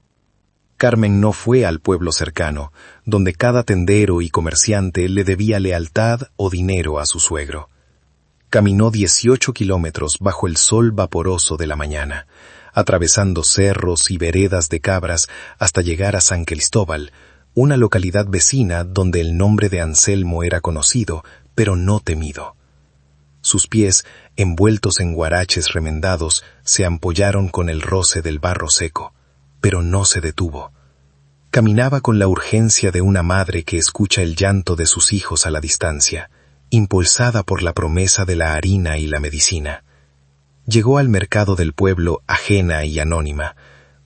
Carmen no fue al pueblo cercano, donde cada tendero y comerciante le debía lealtad o dinero a su suegro. Caminó 18 kilómetros bajo el sol vaporoso de la mañana, atravesando cerros y veredas de cabras hasta llegar a San Cristóbal, una localidad vecina donde el nombre de Anselmo era conocido, pero no temido. Sus pies envueltos en guaraches remendados, se ampollaron con el roce del barro seco, pero no se detuvo. Caminaba con la urgencia de una madre que escucha el llanto de sus hijos a la distancia, impulsada por la promesa de la harina y la medicina. Llegó al mercado del pueblo ajena y anónima,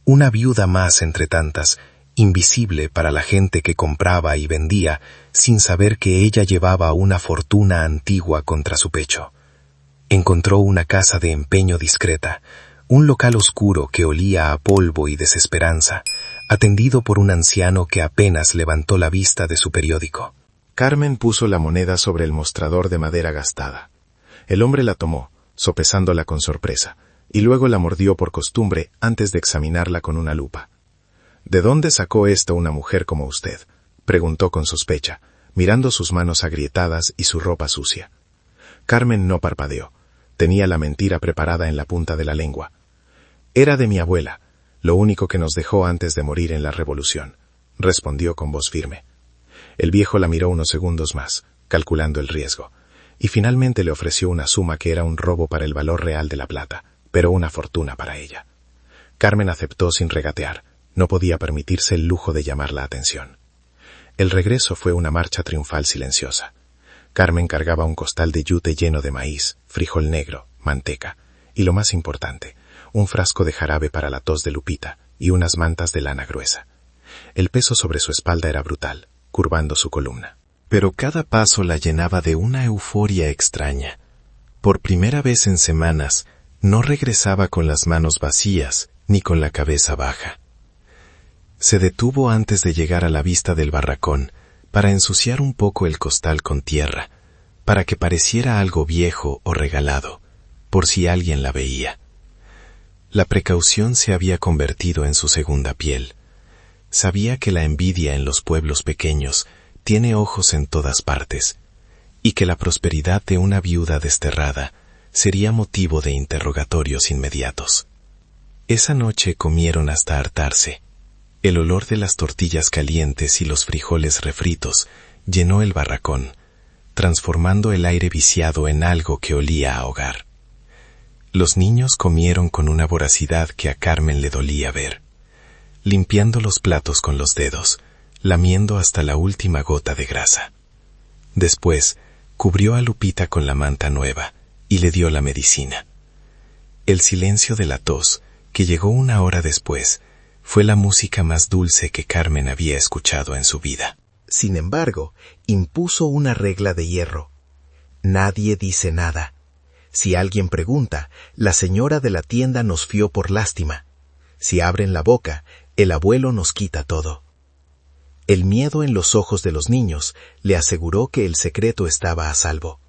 una viuda más entre tantas, invisible para la gente que compraba y vendía, sin saber que ella llevaba una fortuna antigua contra su pecho. Encontró una casa de empeño discreta, un local oscuro que olía a polvo y desesperanza, atendido por un anciano que apenas levantó la vista de su periódico. Carmen puso la moneda sobre el mostrador de madera gastada. El hombre la tomó, sopesándola con sorpresa, y luego la mordió por costumbre antes de examinarla con una lupa. «¿De dónde sacó esto una mujer como usted?», preguntó con sospecha, mirando sus manos agrietadas y su ropa sucia. Carmen no parpadeó. Tenía la mentira preparada en la punta de la lengua. «Era de mi abuela, lo único que nos dejó antes de morir en la revolución», respondió con voz firme. El viejo la miró unos segundos más, calculando el riesgo, y finalmente le ofreció una suma que era un robo para el valor real de la plata, pero una fortuna para ella. Carmen aceptó sin regatear. No podía permitirse el lujo de llamar la atención. El regreso fue una marcha triunfal silenciosa. Carmen cargaba un costal de yute lleno de maíz, frijol negro, manteca, y lo más importante, un frasco de jarabe para la tos de Lupita y unas mantas de lana gruesa. El peso sobre su espalda era brutal, curvando su columna. Pero cada paso la llenaba de una euforia extraña. Por primera vez en semanas, no regresaba con las manos vacías ni con la cabeza baja. Se detuvo antes de llegar a la vista del barracón para ensuciar un poco el costal con tierra, para que pareciera algo viejo o regalado, por si alguien la veía. La precaución se había convertido en su segunda piel. Sabía que la envidia en los pueblos pequeños tiene ojos en todas partes, y que la prosperidad de una viuda desterrada sería motivo de interrogatorios inmediatos. Esa noche comieron hasta hartarse. El olor de las tortillas calientes y los frijoles refritos llenó el barracón, transformando el aire viciado en algo que olía a hogar. Los niños comieron con una voracidad que a Carmen le dolía ver, limpiando los platos con los dedos, lamiendo hasta la última gota de grasa. Después, cubrió a Lupita con la manta nueva y le dio la medicina. El silencio de la tos, que llegó una hora después, fue la música más dulce que Carmen había escuchado en su vida. Sin embargo, impuso una regla de hierro. Nadie dice nada. Si alguien pregunta, la señora de la tienda nos fió por lástima. Si abren la boca, el abuelo nos quita todo. El miedo en los ojos de los niños le aseguró que el secreto estaba a salvo.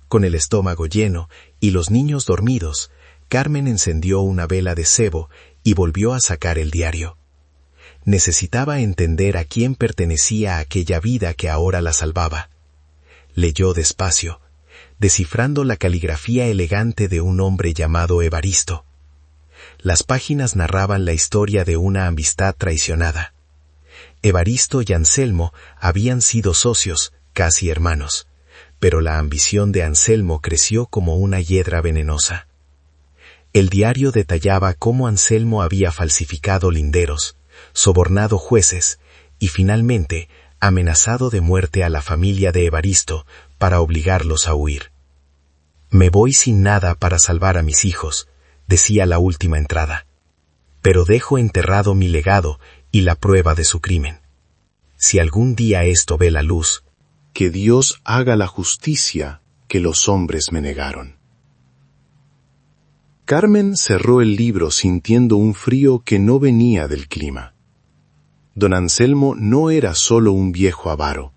Con el estómago lleno y los niños dormidos, Carmen encendió una vela de sebo y volvió a sacar el diario. Necesitaba entender a quién pertenecía aquella vida que ahora la salvaba. Leyó despacio, descifrando la caligrafía elegante de un hombre llamado Evaristo. Las páginas narraban la historia de una amistad traicionada. Evaristo y Anselmo habían sido socios, casi hermanos, pero la ambición de Anselmo creció como una hiedra venenosa. El diario detallaba cómo Anselmo había falsificado linderos, sobornado jueces y finalmente amenazado de muerte a la familia de Evaristo para obligarlos a huir. «Me voy sin nada para salvar a mis hijos», decía la última entrada, «pero dejo enterrado mi legado y la prueba de su crimen. Si algún día esto ve la luz, que Dios haga la justicia que los hombres me negaron». Carmen cerró el libro sintiendo un frío que no venía del clima. Don Anselmo no era solo un viejo avaro.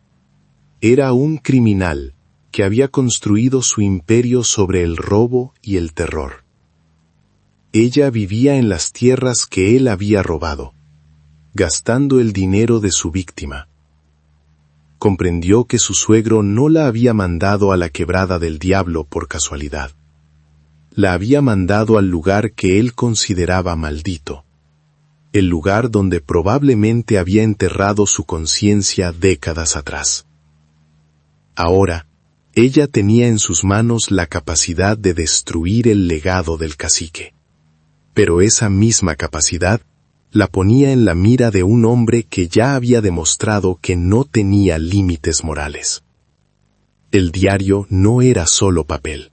Era un criminal que había construido su imperio sobre el robo y el terror. Ella vivía en las tierras que él había robado, gastando el dinero de su víctima. Comprendió que su suegro no la había mandado a la quebrada del diablo por casualidad. La había mandado al lugar que él consideraba maldito, el lugar donde probablemente había enterrado su conciencia décadas atrás. Ahora, Ella tenía en sus manos la capacidad de destruir el legado del cacique. Pero esa misma capacidad la ponía en la mira de un hombre que ya había demostrado que no tenía límites morales. El diario no era solo papel,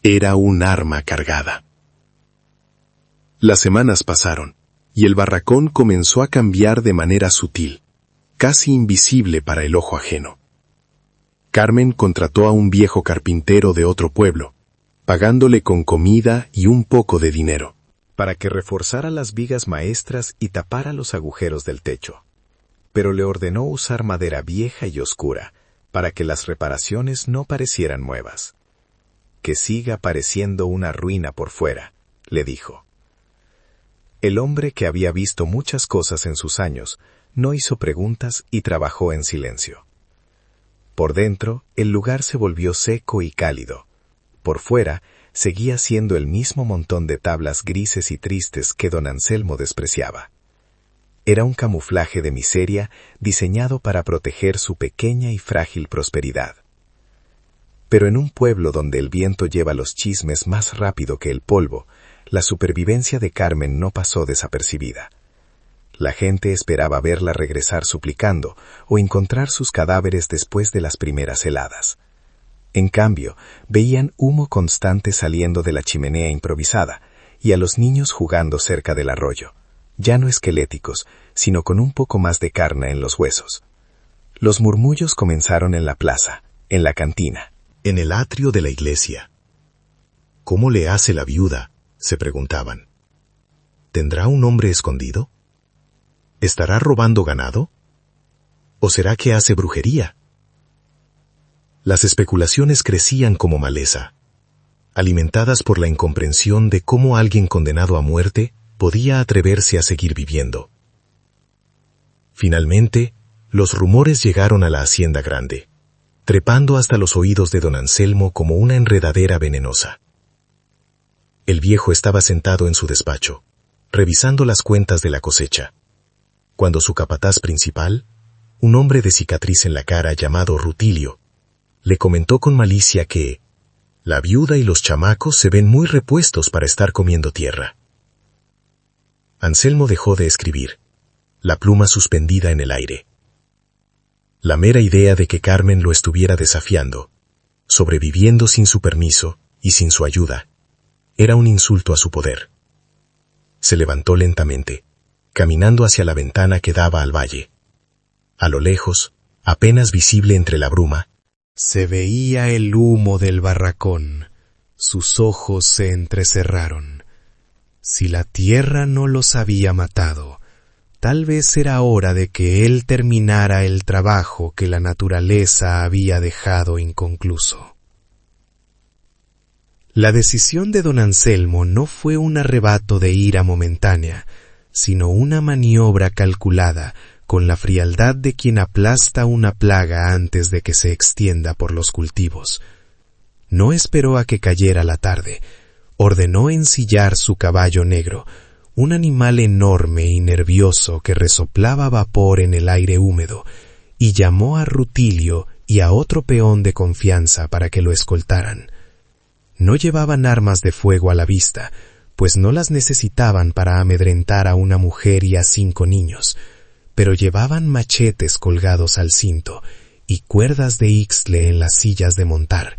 era un arma cargada. Las semanas pasaron, y el barracón comenzó a cambiar de manera sutil, casi invisible para el ojo ajeno. Carmen contrató a un viejo carpintero de otro pueblo, pagándole con comida y un poco de dinero, para que reforzara las vigas maestras y tapara los agujeros del techo. Pero le ordenó usar madera vieja y oscura, para que las reparaciones no parecieran nuevas. Que siga pareciendo una ruina por fuera, le dijo. El hombre, que había visto muchas cosas en sus años, no hizo preguntas y trabajó en silencio. Por dentro, el lugar se volvió seco y cálido. Por fuera, seguía siendo el mismo montón de tablas grises y tristes que don Anselmo despreciaba. Era un camuflaje de miseria diseñado para proteger su pequeña y frágil prosperidad. Pero en un pueblo donde el viento lleva los chismes más rápido que el polvo, la supervivencia de Carmen no pasó desapercibida. La gente esperaba verla regresar suplicando o encontrar sus cadáveres después de las primeras heladas. En cambio, veían humo constante saliendo de la chimenea improvisada y a los niños jugando cerca del arroyo, ya no esqueléticos, sino con un poco más de carne en los huesos. Los murmullos comenzaron en la plaza, en la cantina, en el atrio de la iglesia. ¿Cómo le hace la viuda?, se preguntaban. ¿Tendrá un hombre escondido? ¿Estará robando ganado? ¿O será que hace brujería? Las especulaciones crecían como maleza, alimentadas por la incomprensión de cómo alguien condenado a muerte podía atreverse a seguir viviendo. Finalmente, los rumores llegaron a la hacienda grande, trepando hasta los oídos de don Anselmo como una enredadera venenosa. El viejo estaba sentado en su despacho, revisando las cuentas de la cosecha, cuando su capataz principal, un hombre de cicatriz en la cara llamado Rutilio, le comentó con malicia que la viuda y los chamacos se ven muy repuestos para estar comiendo tierra. Anselmo dejó de escribir, la pluma suspendida en el aire. La mera idea de que Carmen lo estuviera desafiando, sobreviviendo sin su permiso y sin su ayuda, era un insulto a su poder. Se levantó lentamente, caminando hacia la ventana que daba al valle. A lo lejos, apenas visible entre la bruma, se veía el humo del barracón. Sus ojos se entrecerraron. Si la tierra no los había matado, tal vez era hora de que él terminara el trabajo que la naturaleza había dejado inconcluso. La decisión de don Anselmo no fue un arrebato de ira momentánea, sino una maniobra calculada con la frialdad de quien aplasta una plaga antes de que se extienda por los cultivos. No esperó a que cayera la tarde. Ordenó ensillar su caballo negro, un animal enorme y nervioso que resoplaba vapor en el aire húmedo, y llamó a Rutilio y a otro peón de confianza para que lo escoltaran. No llevaban armas de fuego a la vista, pues no las necesitaban para amedrentar a una mujer y a 5 niños, pero llevaban machetes colgados al cinto y cuerdas de ixtle en las sillas de montar,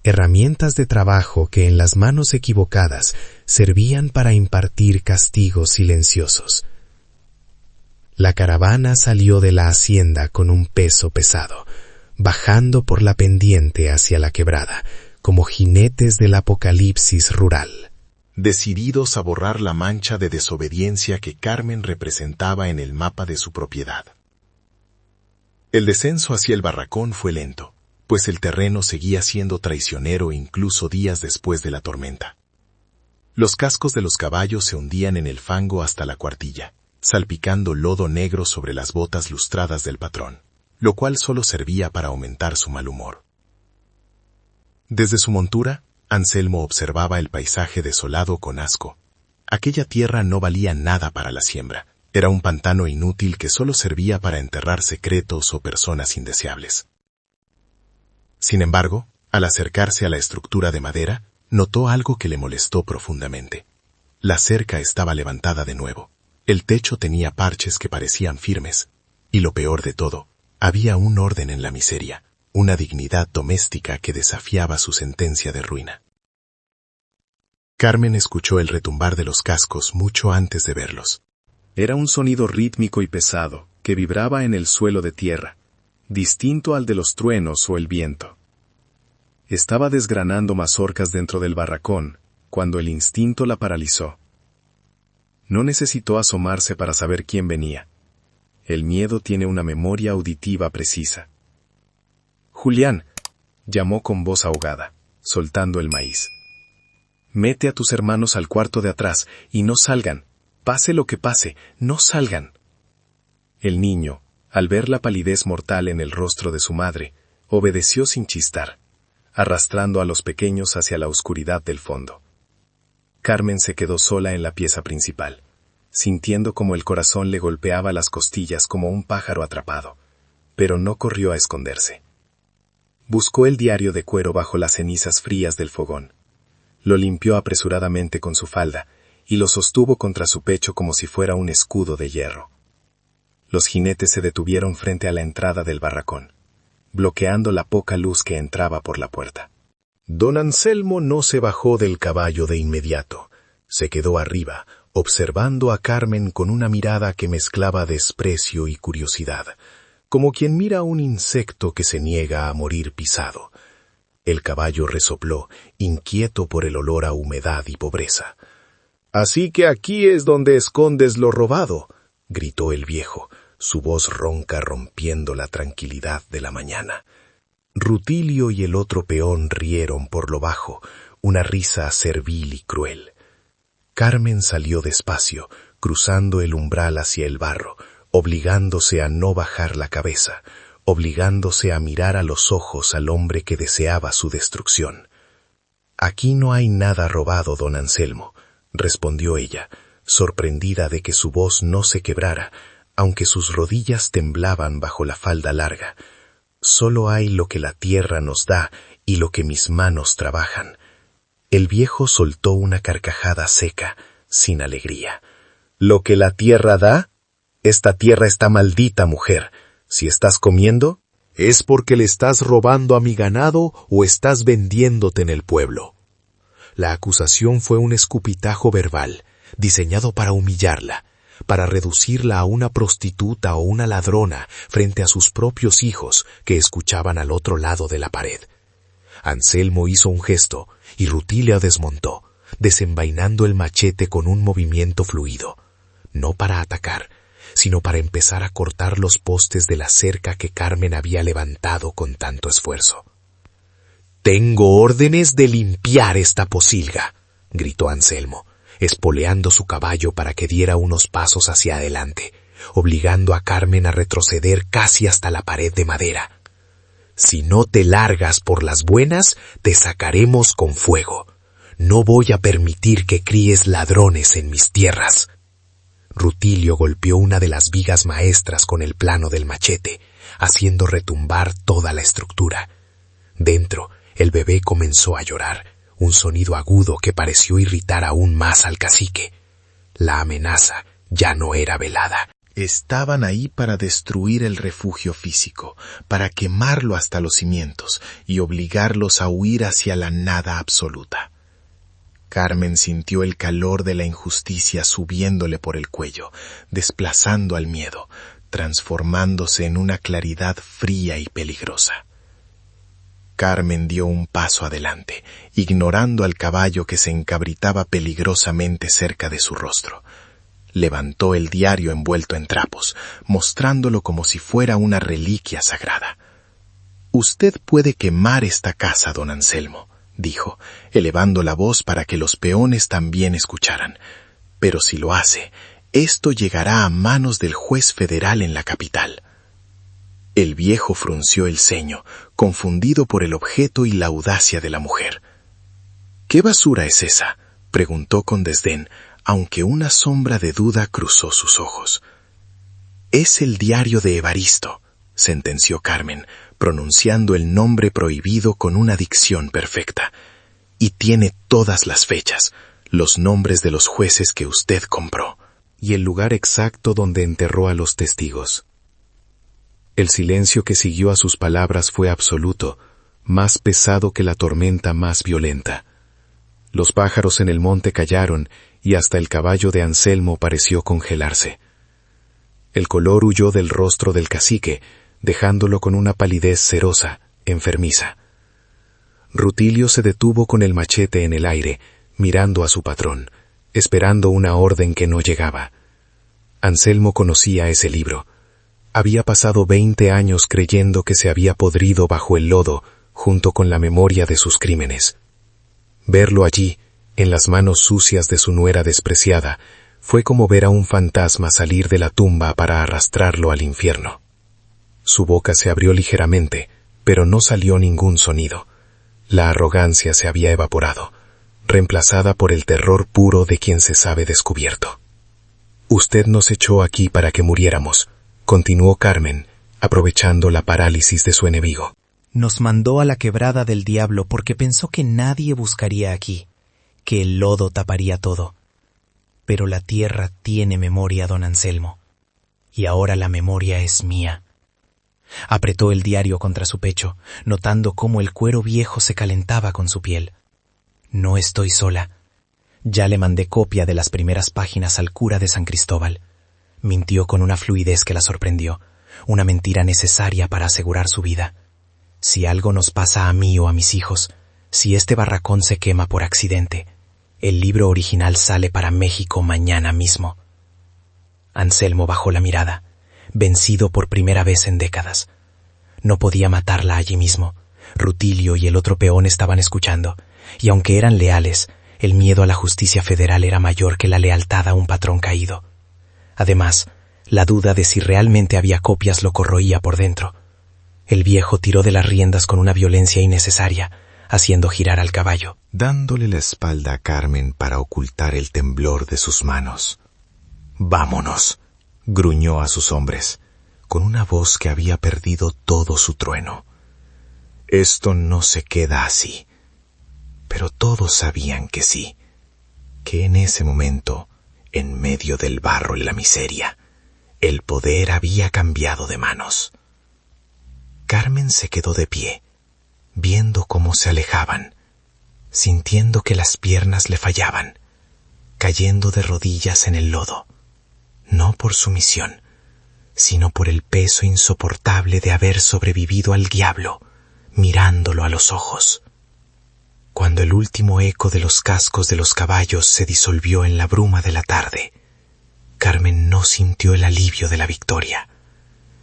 herramientas de trabajo que en las manos equivocadas servían para impartir castigos silenciosos. La caravana salió de la hacienda con un peso pesado, bajando por la pendiente hacia la quebrada, como jinetes del apocalipsis rural, decididos a borrar la mancha de desobediencia que Carmen representaba en el mapa de su propiedad. El descenso hacia el barracón fue lento, pues el terreno seguía siendo traicionero incluso días después de la tormenta. Los cascos de los caballos se hundían en el fango hasta la cuartilla, salpicando lodo negro sobre las botas lustradas del patrón, lo cual solo servía para aumentar su mal humor. Desde su montura, Anselmo observaba el paisaje desolado con asco. Aquella tierra no valía nada para la siembra. Era un pantano inútil que solo servía para enterrar secretos o personas indeseables. Sin embargo, Al acercarse a la estructura de madera, notó algo que le molestó profundamente. La cerca estaba levantada de nuevo. El techo tenía parches que parecían firmes. Y lo peor de todo, había un orden en la miseria, una dignidad doméstica que desafiaba su sentencia de ruina. Carmen escuchó el retumbar de los cascos mucho antes de verlos. Era un sonido rítmico y pesado que vibraba en el suelo de tierra, distinto al de los truenos o el viento. Estaba desgranando mazorcas dentro del barracón, cuando el instinto la paralizó. No necesitó asomarse para saber quién venía. El miedo tiene una memoria auditiva precisa. «Julián», llamó con voz ahogada, soltando el maíz. «Mete a tus hermanos al cuarto de atrás y no salgan. Pase lo que pase, no salgan». El niño, al ver la palidez mortal en el rostro de su madre, obedeció sin chistar, arrastrando a los pequeños hacia la oscuridad del fondo. Carmen se quedó sola en la pieza principal, sintiendo como el corazón le golpeaba las costillas como un pájaro atrapado, pero no corrió a esconderse. Buscó el diario de cuero bajo las cenizas frías del fogón. Lo limpió apresuradamente con su falda y lo sostuvo contra su pecho como si fuera un escudo de hierro. Los jinetes se detuvieron frente a la entrada del barracón, bloqueando la poca luz que entraba por la puerta. Don Anselmo no se bajó del caballo de inmediato. Se quedó arriba, observando a Carmen con una mirada que mezclaba desprecio y curiosidad, como quien mira a un insecto que se niega a morir pisado. El caballo resopló, inquieto por el olor a humedad y pobreza. «Así que aquí es donde escondes lo robado», gritó el viejo, su voz ronca rompiendo la tranquilidad de la mañana. Rutilio y el otro peón rieron por lo bajo, una risa servil y cruel. Carmen salió despacio, cruzando el umbral hacia el barro, obligándose a no bajar la cabeza, obligándose a mirar a los ojos al hombre que deseaba su destrucción. «Aquí no hay nada robado, don Anselmo», respondió ella, sorprendida de que su voz no se quebrara, aunque sus rodillas temblaban bajo la falda larga. «Solo hay lo que la tierra nos da y lo que mis manos trabajan». El viejo soltó una carcajada seca, sin alegría. «¿Lo que la tierra da? Esta tierra está maldita, mujer. Si estás comiendo, es porque le estás robando a mi ganado o estás vendiéndote en el pueblo». La acusación fue un escupitajo verbal, diseñado para humillarla, para reducirla a una prostituta o una ladrona frente a sus propios hijos que escuchaban al otro lado de la pared. Anselmo hizo un gesto y Rutilio desmontó, desenvainando el machete con un movimiento fluido, no para atacar, sino para empezar a cortar los postes de la cerca que Carmen había levantado con tanto esfuerzo. «Tengo órdenes de limpiar esta posilga», gritó Anselmo, espoleando su caballo para que diera unos pasos hacia adelante, obligando a Carmen a retroceder casi hasta la pared de madera. «Si no te largas por las buenas, te sacaremos con fuego. No voy a permitir que críes ladrones en mis tierras». Rutilio golpeó una de las vigas maestras con el plano del machete, haciendo retumbar toda la estructura. Dentro, el bebé comenzó a llorar, un sonido agudo que pareció irritar aún más al cacique. La amenaza ya no era velada. Estaban ahí para destruir el refugio físico, para quemarlo hasta los cimientos y obligarlos a huir hacia la nada absoluta. Carmen sintió el calor de la injusticia subiéndole por el cuello, desplazando al miedo, transformándose en una claridad fría y peligrosa. Carmen dio un paso adelante, ignorando al caballo que se encabritaba peligrosamente cerca de su rostro. Levantó el diario envuelto en trapos, mostrándolo como si fuera una reliquia sagrada. «Usted puede quemar esta casa, don Anselmo», dijo, elevando la voz para que los peones también escucharan. «Pero si lo hace, esto llegará a manos del juez federal en la capital». El viejo frunció el ceño, confundido por el objeto y la audacia de la mujer. «¿Qué basura es esa?», preguntó con desdén, aunque una sombra de duda cruzó sus ojos. «Es el diario de Evaristo», sentenció Carmen, pronunciando el nombre prohibido con una dicción perfecta. Y tiene todas las fechas, los nombres de los jueces que usted compró, y el lugar exacto donde enterró a los testigos. El silencio que siguió a sus palabras fue absoluto, más pesado que la tormenta más violenta. Los pájaros en el monte callaron y hasta el caballo de Anselmo pareció congelarse. El color huyó del rostro del cacique, dejándolo con una palidez cerosa, enfermiza. Rutilio se detuvo con el machete en el aire, mirando a su patrón, esperando una orden que no llegaba. Anselmo conocía ese libro. Había pasado 20 años creyendo que se había podrido bajo el lodo, junto con la memoria de sus crímenes. Verlo allí, en las manos sucias de su nuera despreciada, fue como ver a un fantasma salir de la tumba para arrastrarlo al infierno. Su boca se abrió ligeramente, pero no salió ningún sonido. La arrogancia se había evaporado, reemplazada por el terror puro de quien se sabe descubierto. «Usted nos echó aquí para que muriéramos», continuó Carmen, aprovechando la parálisis de su enemigo. «Nos mandó a la quebrada del diablo porque pensó que nadie buscaría aquí, que el lodo taparía todo. Pero la tierra tiene memoria, don Anselmo, y ahora la memoria es mía». Apretó el diario contra su pecho, notando cómo el cuero viejo se calentaba con su piel. «No estoy sola. Ya le mandé copia de las primeras páginas al cura de San Cristóbal». Mintió con una fluidez que la sorprendió, una mentira necesaria para asegurar su vida. «Si algo nos pasa a mí o a mis hijos, si este barracón se quema por accidente, el libro original sale para México mañana mismo». Anselmo bajó la mirada, vencido por primera vez en décadas. No podía matarla allí mismo. Rutilio y el otro peón estaban escuchando, y aunque eran leales, el miedo a la justicia federal era mayor que la lealtad a un patrón caído. Además, la duda de si realmente había copias lo corroía por dentro. El viejo tiró de las riendas con una violencia innecesaria, haciendo girar al caballo, dándole la espalda a Carmen para ocultar el temblor de sus manos. «Vámonos», gruñó a sus hombres, con una voz que había perdido todo su trueno. «Esto no se queda así». Pero todos sabían que sí, que en ese momento, en medio del barro y la miseria, el poder había cambiado de manos. Carmen se quedó de pie, viendo cómo se alejaban, sintiendo que las piernas le fallaban, cayendo de rodillas en el lodo, no por su misión, sino por el peso insoportable de haber sobrevivido al diablo, mirándolo a los ojos. Cuando el último eco de los cascos de los caballos se disolvió en la bruma de la tarde, Carmen no sintió el alivio de la victoria,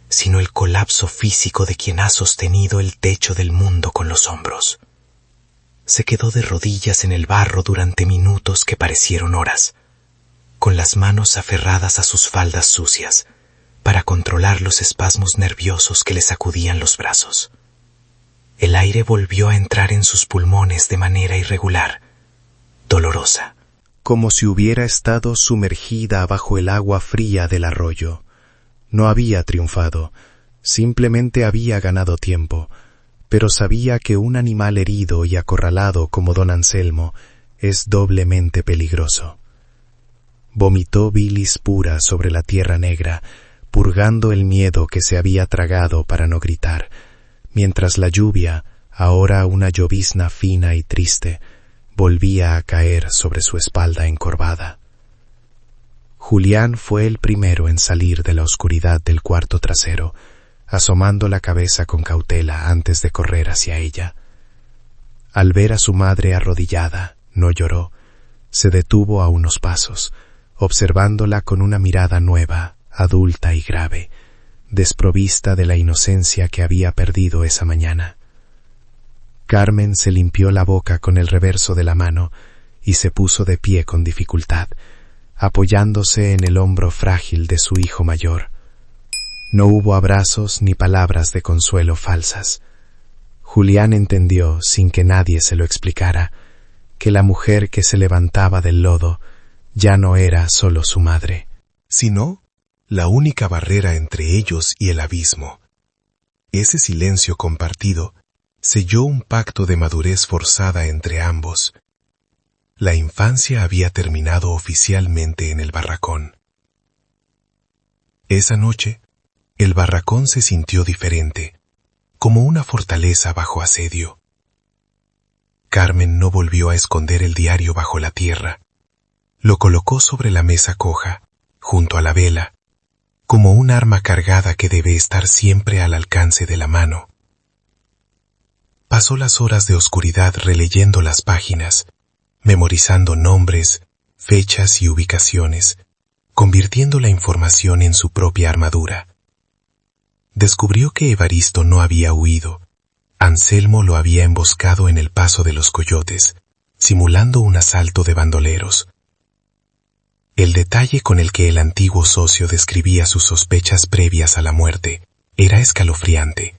sino el colapso físico de quien ha sostenido el techo del mundo con los hombros. Se quedó de rodillas en el barro durante minutos que parecieron horas, con las manos aferradas a sus faldas sucias, para controlar los espasmos nerviosos que le sacudían los brazos. El aire volvió a entrar en sus pulmones de manera irregular, dolorosa. Como si hubiera estado sumergida bajo el agua fría del arroyo. No había triunfado, simplemente había ganado tiempo, pero sabía que un animal herido y acorralado como don Anselmo es doblemente peligroso. Vomitó bilis pura sobre la tierra negra, purgando el miedo que se había tragado para no gritar, mientras la lluvia, ahora una llovizna fina y triste, volvía a caer sobre su espalda encorvada. Julián fue el primero en salir de la oscuridad del cuarto trasero, asomando la cabeza con cautela antes de correr hacia ella. Al ver a su madre arrodillada, no lloró, se detuvo a unos pasos, observándola con una mirada nueva, adulta y grave, desprovista de la inocencia que había perdido esa mañana. Carmen se limpió la boca con el reverso de la mano y se puso de pie con dificultad, apoyándose en el hombro frágil de su hijo mayor. No hubo abrazos ni palabras de consuelo falsas. Julián entendió, sin que nadie se lo explicara, que la mujer que se levantaba del lodo ya no era solo su madre, sino la única barrera entre ellos y el abismo. Ese silencio compartido selló un pacto de madurez forzada entre ambos. La infancia había terminado oficialmente en el barracón. Esa noche, el barracón se sintió diferente, como una fortaleza bajo asedio. Carmen no volvió a esconder el diario bajo la tierra. Lo colocó sobre la mesa coja, junto a la vela, como un arma cargada que debe estar siempre al alcance de la mano. Pasó las horas de oscuridad releyendo las páginas, memorizando nombres, fechas y ubicaciones, convirtiendo la información en su propia armadura. Descubrió que Evaristo no había huido. Anselmo lo había emboscado en el paso de los coyotes, simulando un asalto de bandoleros. El detalle con el que el antiguo socio describía sus sospechas previas a la muerte era escalofriante,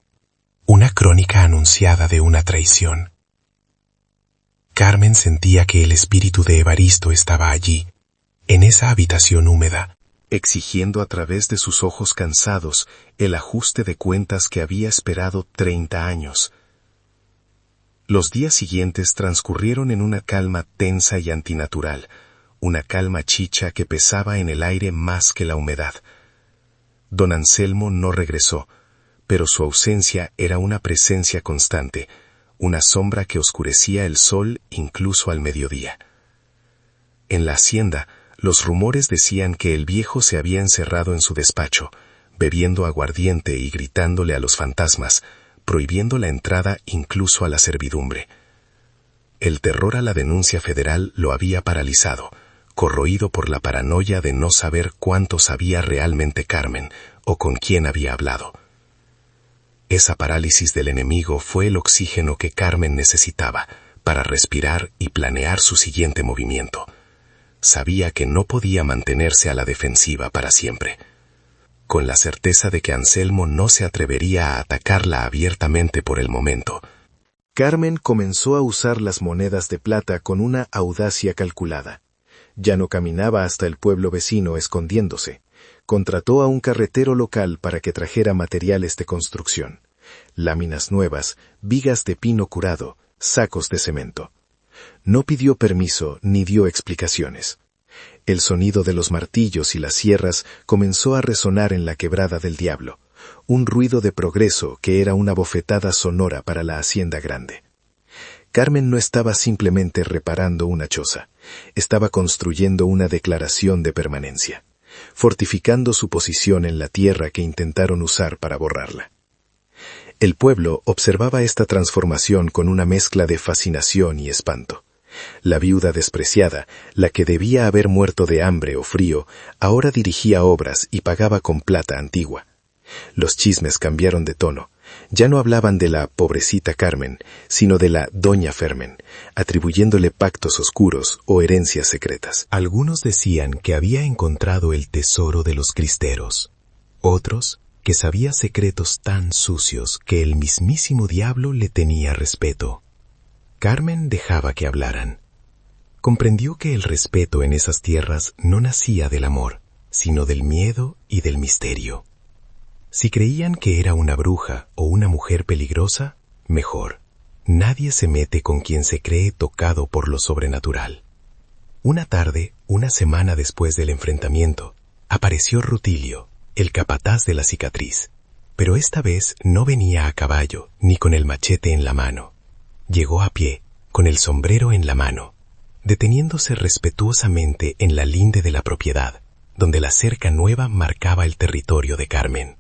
una crónica anunciada de una traición. Carmen sentía que el espíritu de Evaristo estaba allí, en esa habitación húmeda, exigiendo a través de sus ojos cansados el ajuste de cuentas que había esperado 30 años. Los días siguientes transcurrieron en una calma tensa y antinatural, una calma chicha que pesaba en el aire más que la humedad. Don Anselmo no regresó, pero su ausencia era una presencia constante, una sombra que oscurecía el sol incluso al mediodía. En la hacienda, los rumores decían que el viejo se había encerrado en su despacho, bebiendo aguardiente y gritándole a los fantasmas, prohibiendo la entrada incluso a la servidumbre. El terror a la denuncia federal lo había paralizado, corroído por la paranoia de no saber cuánto sabía realmente Carmen o con quién había hablado. Esa parálisis del enemigo fue el oxígeno que Carmen necesitaba para respirar y planear su siguiente movimiento. Sabía que no podía mantenerse a la defensiva para siempre. Con la certeza de que Anselmo no se atrevería a atacarla abiertamente por el momento, Carmen comenzó a usar las monedas de plata con una audacia calculada. Ya no caminaba hasta el pueblo vecino escondiéndose. Contrató a un carretero local para que trajera materiales de construcción, láminas nuevas, vigas de pino curado, sacos de cemento. No pidió permiso ni dio explicaciones. El sonido de los martillos y las sierras comenzó a resonar en la quebrada del Diablo, un ruido de progreso que era una bofetada sonora para la hacienda grande. Carmen no estaba simplemente reparando una choza, estaba construyendo una declaración de permanencia, fortificando su posición en la tierra que intentaron usar para borrarla. El pueblo observaba esta transformación con una mezcla de fascinación y espanto. La viuda despreciada, la que debía haber muerto de hambre o frío, ahora dirigía obras y pagaba con plata antigua. Los chismes cambiaron de tono. Ya no hablaban de la pobrecita Carmen, sino de la doña Fermen, atribuyéndole pactos oscuros o herencias secretas. Algunos decían que había encontrado el tesoro de los cristeros. Otros, que sabía secretos tan sucios que el mismísimo diablo le tenía respeto. Carmen dejaba que hablaran. Comprendió que el respeto en esas tierras no nacía del amor, sino del miedo y del misterio. Si creían que era una bruja o una mujer peligrosa, mejor. Nadie se mete con quien se cree tocado por lo sobrenatural. Una tarde, una semana después del enfrentamiento, apareció Rutilio, el capataz de la cicatriz. Pero esta vez no venía a caballo ni con el machete en la mano. Llegó a pie, con el sombrero en la mano, deteniéndose respetuosamente en la linde de la propiedad, donde la cerca nueva marcaba el territorio de Carmen.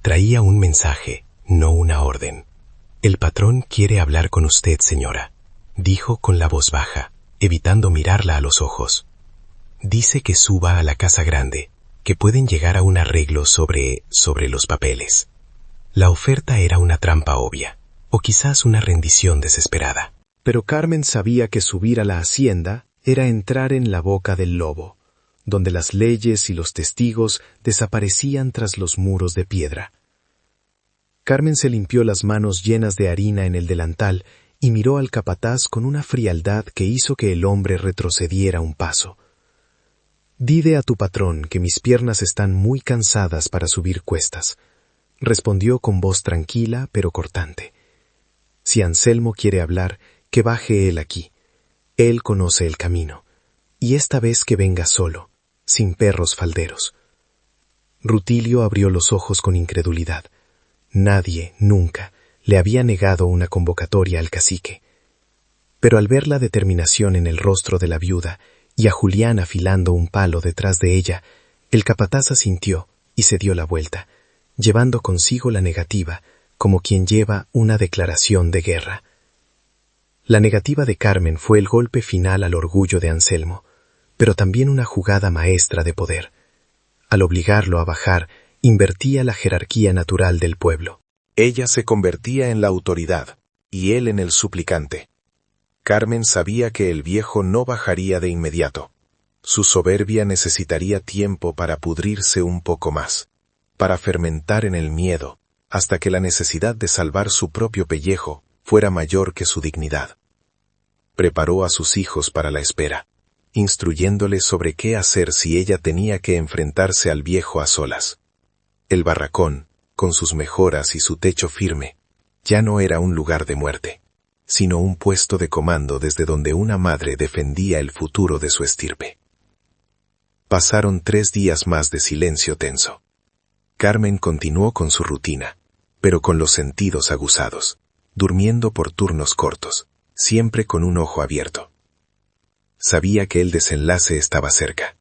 Traía un mensaje, no una orden. «El patrón quiere hablar con usted, señora», dijo con la voz baja, evitando mirarla a los ojos. «Dice que suba a la casa grande, que pueden llegar a un arreglo sobre los papeles». La oferta era una trampa obvia, o quizás una rendición desesperada. Pero Carmen sabía que subir a la hacienda era entrar en la boca del lobo, donde las leyes y los testigos desaparecían tras los muros de piedra. Carmen se limpió las manos llenas de harina en el delantal y miró al capataz con una frialdad que hizo que el hombre retrocediera un paso. «Dile a tu patrón que mis piernas están muy cansadas para subir cuestas. Respondió con voz tranquila pero cortante. Si Anselmo quiere hablar, que baje él aquí. Él conoce el camino, y esta vez que venga solo, sin perros falderos. Rutilio abrió los ojos con incredulidad. Nadie, nunca, le había negado una convocatoria al cacique. Pero al ver la determinación en el rostro de la viuda y a Julián afilando un palo detrás de ella, el capataz asintió y se dio la vuelta, llevando consigo la negativa, como quien lleva una declaración de guerra. La negativa de Carmen fue el golpe final al orgullo de Anselmo, pero también una jugada maestra de poder. Al obligarlo a bajar, invertía la jerarquía natural del pueblo. Ella se convertía en la autoridad, y él en el suplicante. Carmen sabía que el viejo no bajaría de inmediato. Su soberbia necesitaría tiempo para pudrirse un poco más, para fermentar en el miedo, hasta que la necesidad de salvar su propio pellejo fuera mayor que su dignidad. Preparó a sus hijos para la espera, instruyéndoles sobre qué hacer si ella tenía que enfrentarse al viejo a solas. El barracón, con sus mejoras y su techo firme, ya no era un lugar de muerte, sino un puesto de comando desde donde una madre defendía el futuro de su estirpe. Pasaron 3 días más de silencio tenso. Carmen continuó con su rutina, pero con los sentidos aguzados, durmiendo por turnos cortos, siempre con un ojo abierto. Sabía que el desenlace estaba cerca.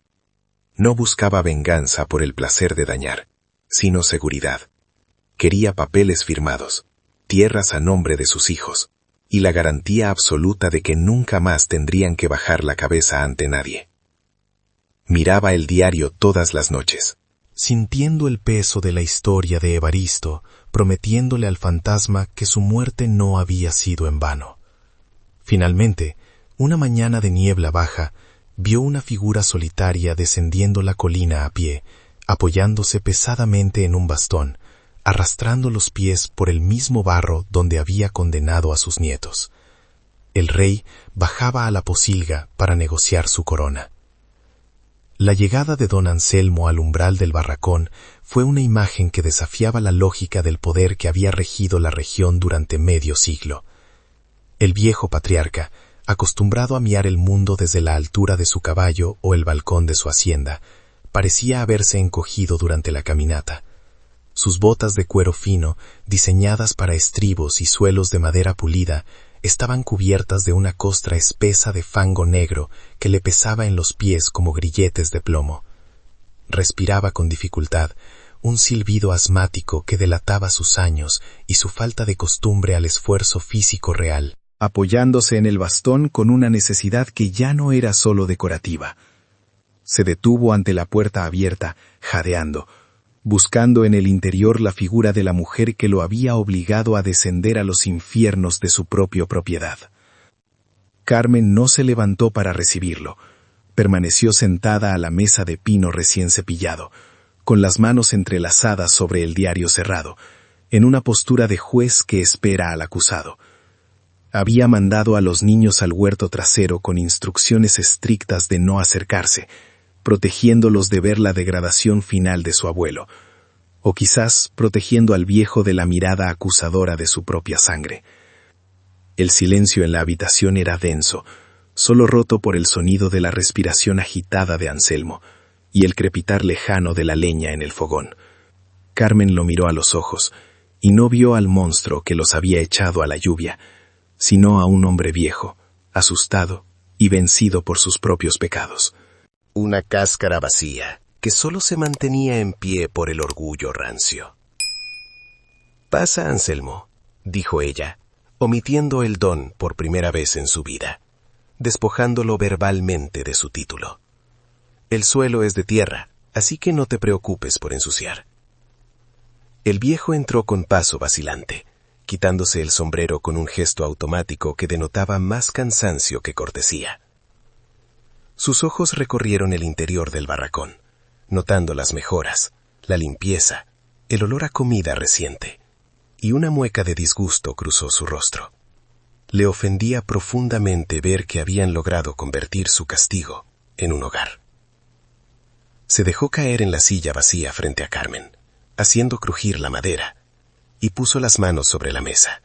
No buscaba venganza por el placer de dañar, sino seguridad. Quería papeles firmados, tierras a nombre de sus hijos, y la garantía absoluta de que nunca más tendrían que bajar la cabeza ante nadie. Miraba el diario todas las noches, sintiendo el peso de la historia de Evaristo, prometiéndole al fantasma que su muerte no había sido en vano. Finalmente, una mañana de niebla baja, vio una figura solitaria descendiendo la colina a pie, apoyándose pesadamente en un bastón, arrastrando los pies por el mismo barro donde había condenado a sus nietos. El rey bajaba a la posilga para negociar su corona. La llegada de don Anselmo al umbral del barracón fue una imagen que desafiaba la lógica del poder que había regido la región durante medio siglo. El viejo patriarca, acostumbrado a mirar el mundo desde la altura de su caballo o el balcón de su hacienda, parecía haberse encogido durante la caminata. Sus botas de cuero fino, diseñadas para estribos y suelos de madera pulida, estaban cubiertas de una costra espesa de fango negro que le pesaba en los pies como grilletes de plomo. Respiraba con dificultad, un silbido asmático que delataba sus años y su falta de costumbre al esfuerzo físico real, apoyándose en el bastón con una necesidad que ya no era solo decorativa. Se detuvo ante la puerta abierta, jadeando, buscando en el interior la figura de la mujer que lo había obligado a descender a los infiernos de su propia propiedad. Carmen no se levantó para recibirlo. Permaneció sentada a la mesa de pino recién cepillado, con las manos entrelazadas sobre el diario cerrado, en una postura de juez que espera al acusado. Había mandado a los niños al huerto trasero con instrucciones estrictas de no acercarse, protegiéndolos de ver la degradación final de su abuelo, o quizás protegiendo al viejo de la mirada acusadora de su propia sangre. El silencio en la habitación era denso, solo roto por el sonido de la respiración agitada de Anselmo y el crepitar lejano de la leña en el fogón. Carmen lo miró a los ojos y no vio al monstruo que los había echado a la lluvia, sino a un hombre viejo, asustado y vencido por sus propios pecados. Una cáscara vacía, que solo se mantenía en pie por el orgullo rancio. «Pasa, Anselmo», dijo ella, omitiendo el don por primera vez en su vida, despojándolo verbalmente de su título. «El suelo es de tierra, así que no te preocupes por ensuciar». El viejo entró con paso vacilante, quitándose el sombrero con un gesto automático que denotaba más cansancio que cortesía. Sus ojos recorrieron el interior del barracón, notando las mejoras, la limpieza, el olor a comida reciente, y una mueca de disgusto cruzó su rostro. Le ofendía profundamente ver que habían logrado convertir su castigo en un hogar. Se dejó caer en la silla vacía frente a Carmen, haciendo crujir la madera, y puso las manos sobre la mesa.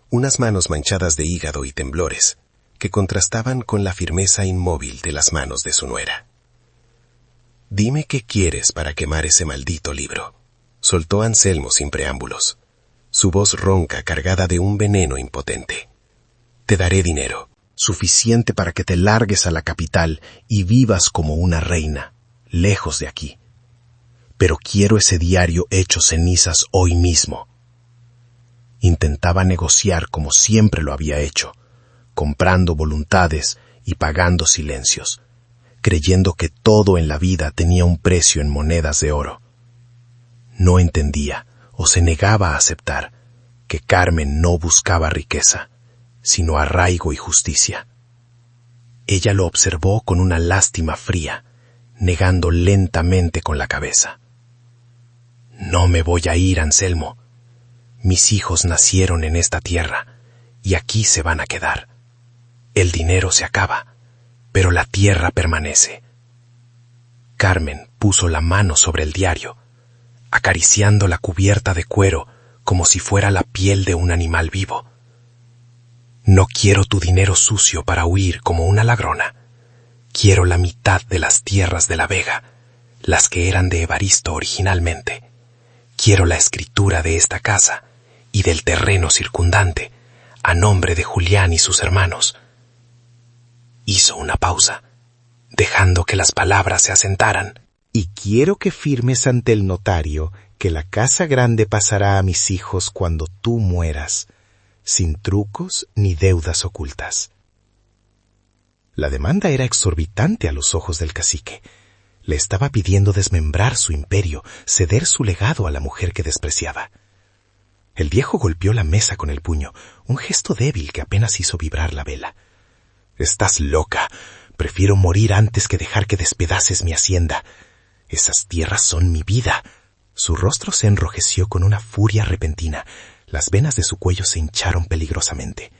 Unas manos manchadas de hígado y temblores, que contrastaban con la firmeza inmóvil de las manos de su nuera. «Dime qué quieres para quemar ese maldito libro», soltó Anselmo sin preámbulos, su voz ronca cargada de un veneno impotente. «Te daré dinero, suficiente para que te largues a la capital y vivas como una reina, lejos de aquí. Pero quiero ese diario hecho cenizas hoy mismo». Intentaba negociar como siempre lo había hecho, comprando voluntades y pagando silencios, creyendo que todo en la vida tenía un precio en monedas de oro. No entendía o se negaba a aceptar que Carmen no buscaba riqueza, sino arraigo y justicia. Ella lo observó con una lástima fría, negando lentamente con la cabeza. «No me voy a ir, Anselmo. Mis hijos nacieron en esta tierra y aquí se van a quedar. El dinero se acaba, pero la tierra permanece». Carmen puso la mano sobre el diario, acariciando la cubierta de cuero como si fuera la piel de un animal vivo. «No quiero tu dinero sucio para huir como una ladrona. Quiero la mitad de las tierras de la Vega, las que eran de Evaristo originalmente. Quiero la escritura de esta casa y del terreno circundante, a nombre de Julián y sus hermanos». Hizo una pausa, dejando que las palabras se asentaran. «Y quiero que firmes ante el notario que la casa grande pasará a mis hijos cuando tú mueras, sin trucos ni deudas ocultas». La demanda era exorbitante a los ojos del cacique. Le estaba pidiendo desmembrar su imperio, ceder su legado a la mujer que despreciaba. El viejo golpeó la mesa con el puño, un gesto débil que apenas hizo vibrar la vela. «Estás loca. Prefiero morir antes que dejar que despedaces mi hacienda. Esas tierras son mi vida». Su rostro se enrojeció con una furia repentina. Las venas de su cuello se hincharon peligrosamente.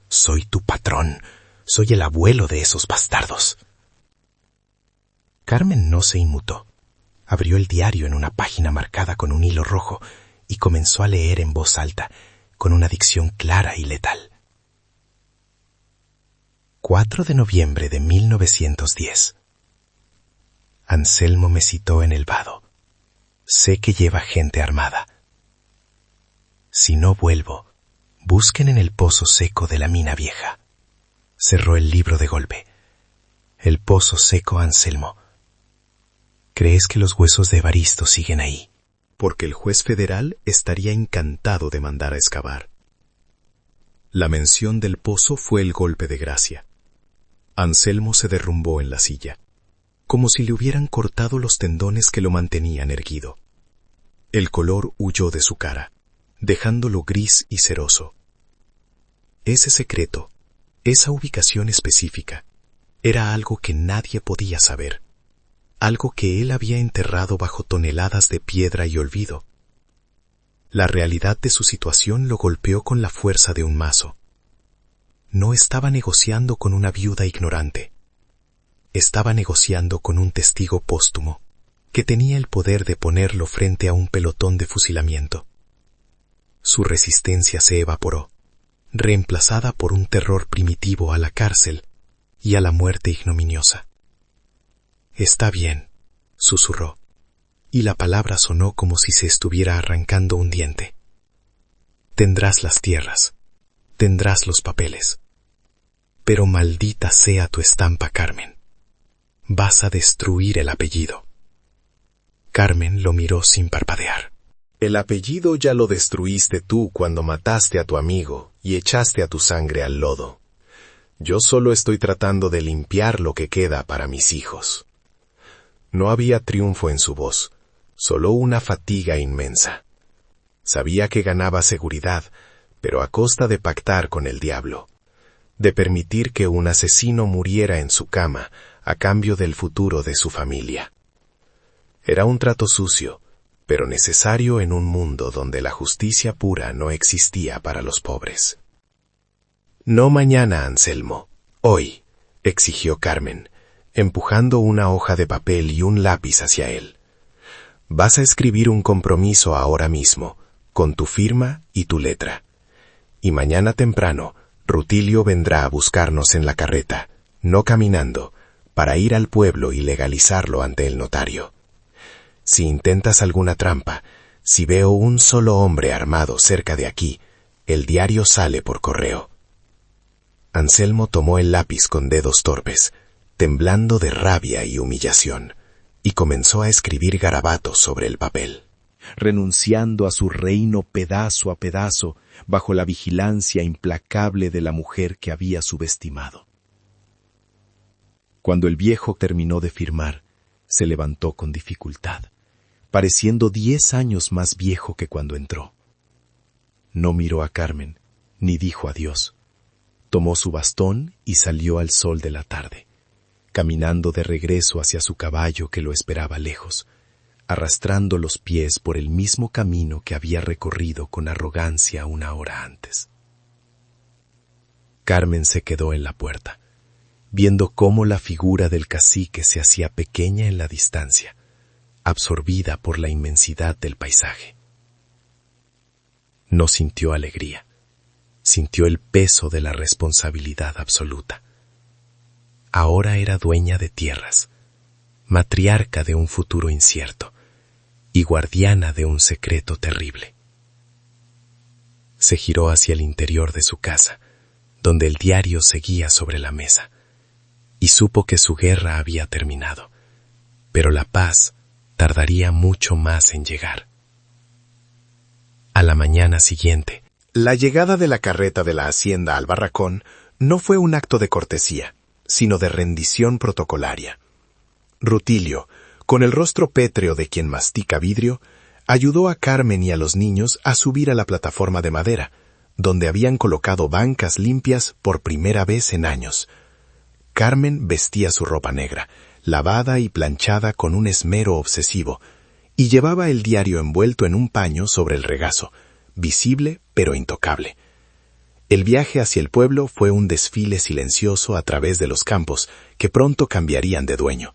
«Soy tu patrón. Soy el abuelo de esos bastardos». Carmen no se inmutó. Abrió el diario en una página marcada con un hilo rojo y comenzó a leer en voz alta, con una dicción clara y letal. 4 de noviembre de 1910. Anselmo me citó en el vado. Sé que lleva gente armada. Si no vuelvo, busquen en el pozo seco de la mina vieja. Cerró el libro de golpe. El pozo seco, Anselmo. ¿Crees que los huesos de Evaristo siguen ahí? Porque el juez federal estaría encantado de mandar a excavar. La mención del pozo fue el golpe de gracia. Anselmo se derrumbó en la silla, como si le hubieran cortado los tendones que lo mantenían erguido. El color huyó de su cara, dejándolo gris y ceroso. Ese secreto, esa ubicación específica, era algo que nadie podía saber, algo que él había enterrado bajo toneladas de piedra y olvido. La realidad de su situación lo golpeó con la fuerza de un mazo. No estaba negociando con una viuda ignorante. Estaba negociando con un testigo póstumo, que tenía el poder de ponerlo frente a un pelotón de fusilamiento. Su resistencia se evaporó, reemplazada por un terror primitivo a la cárcel y a la muerte ignominiosa. «Está bien», susurró, y la palabra sonó como si se estuviera arrancando un diente. «Tendrás las tierras, tendrás los papeles. Pero maldita sea tu estampa, Carmen. Vas a destruir el apellido». Carmen lo miró sin parpadear. «El apellido ya lo destruiste tú cuando mataste a tu amigo y echaste a tu sangre al lodo. Yo solo estoy tratando de limpiar lo que queda para mis hijos». No había triunfo en su voz, solo una fatiga inmensa. Sabía que ganaba seguridad, pero a costa de pactar con el diablo, de permitir que un asesino muriera en su cama a cambio del futuro de su familia. Era un trato sucio, pero necesario en un mundo donde la justicia pura no existía para los pobres. «No mañana, Anselmo, hoy», exigió Carmen, empujando una hoja de papel y un lápiz hacia él. «Vas a escribir un compromiso ahora mismo, con tu firma y tu letra. Y mañana temprano, Rutilio vendrá a buscarnos en la carreta, no caminando, para ir al pueblo y legalizarlo ante el notario. Si intentas alguna trampa, si veo un solo hombre armado cerca de aquí, el diario sale por correo. Anselmo tomó el lápiz con dedos torpes, temblando de rabia y humillación, y comenzó a escribir garabatos sobre el papel. Renunciando a su reino pedazo a pedazo, bajo la vigilancia implacable de la mujer que había subestimado. Cuando el viejo terminó de firmar, se levantó con dificultad, pareciendo 10 años más viejo que cuando entró. No miró a Carmen, ni dijo adiós. Tomó su bastón y salió al sol de la tarde, caminando de regreso hacia su caballo que lo esperaba lejos, arrastrando los pies por el mismo camino que había recorrido con arrogancia 1 hora antes. Carmen se quedó en la puerta, viendo cómo la figura del cacique se hacía pequeña en la distancia, absorbida por la inmensidad del paisaje. No sintió alegría, sintió el peso de la responsabilidad absoluta. Ahora era dueña de tierras, matriarca de un futuro incierto y guardiana de un secreto terrible. Se giró hacia el interior de su casa, donde el diario seguía sobre la mesa, y supo que su guerra había terminado, pero la paz tardaría mucho más en llegar. A la mañana siguiente, la llegada de la carreta de la hacienda al barracón no fue un acto de cortesía, sino de rendición protocolaria. Rutilio, con el rostro pétreo de quien mastica vidrio, ayudó a Carmen y a los niños a subir a la plataforma de madera, donde habían colocado bancas limpias por primera vez en años. Carmen vestía su ropa negra, lavada y planchada con un esmero obsesivo, y llevaba el diario envuelto en un paño sobre el regazo, visible pero intocable. El viaje hacia el pueblo fue un desfile silencioso a través de los campos que pronto cambiarían de dueño.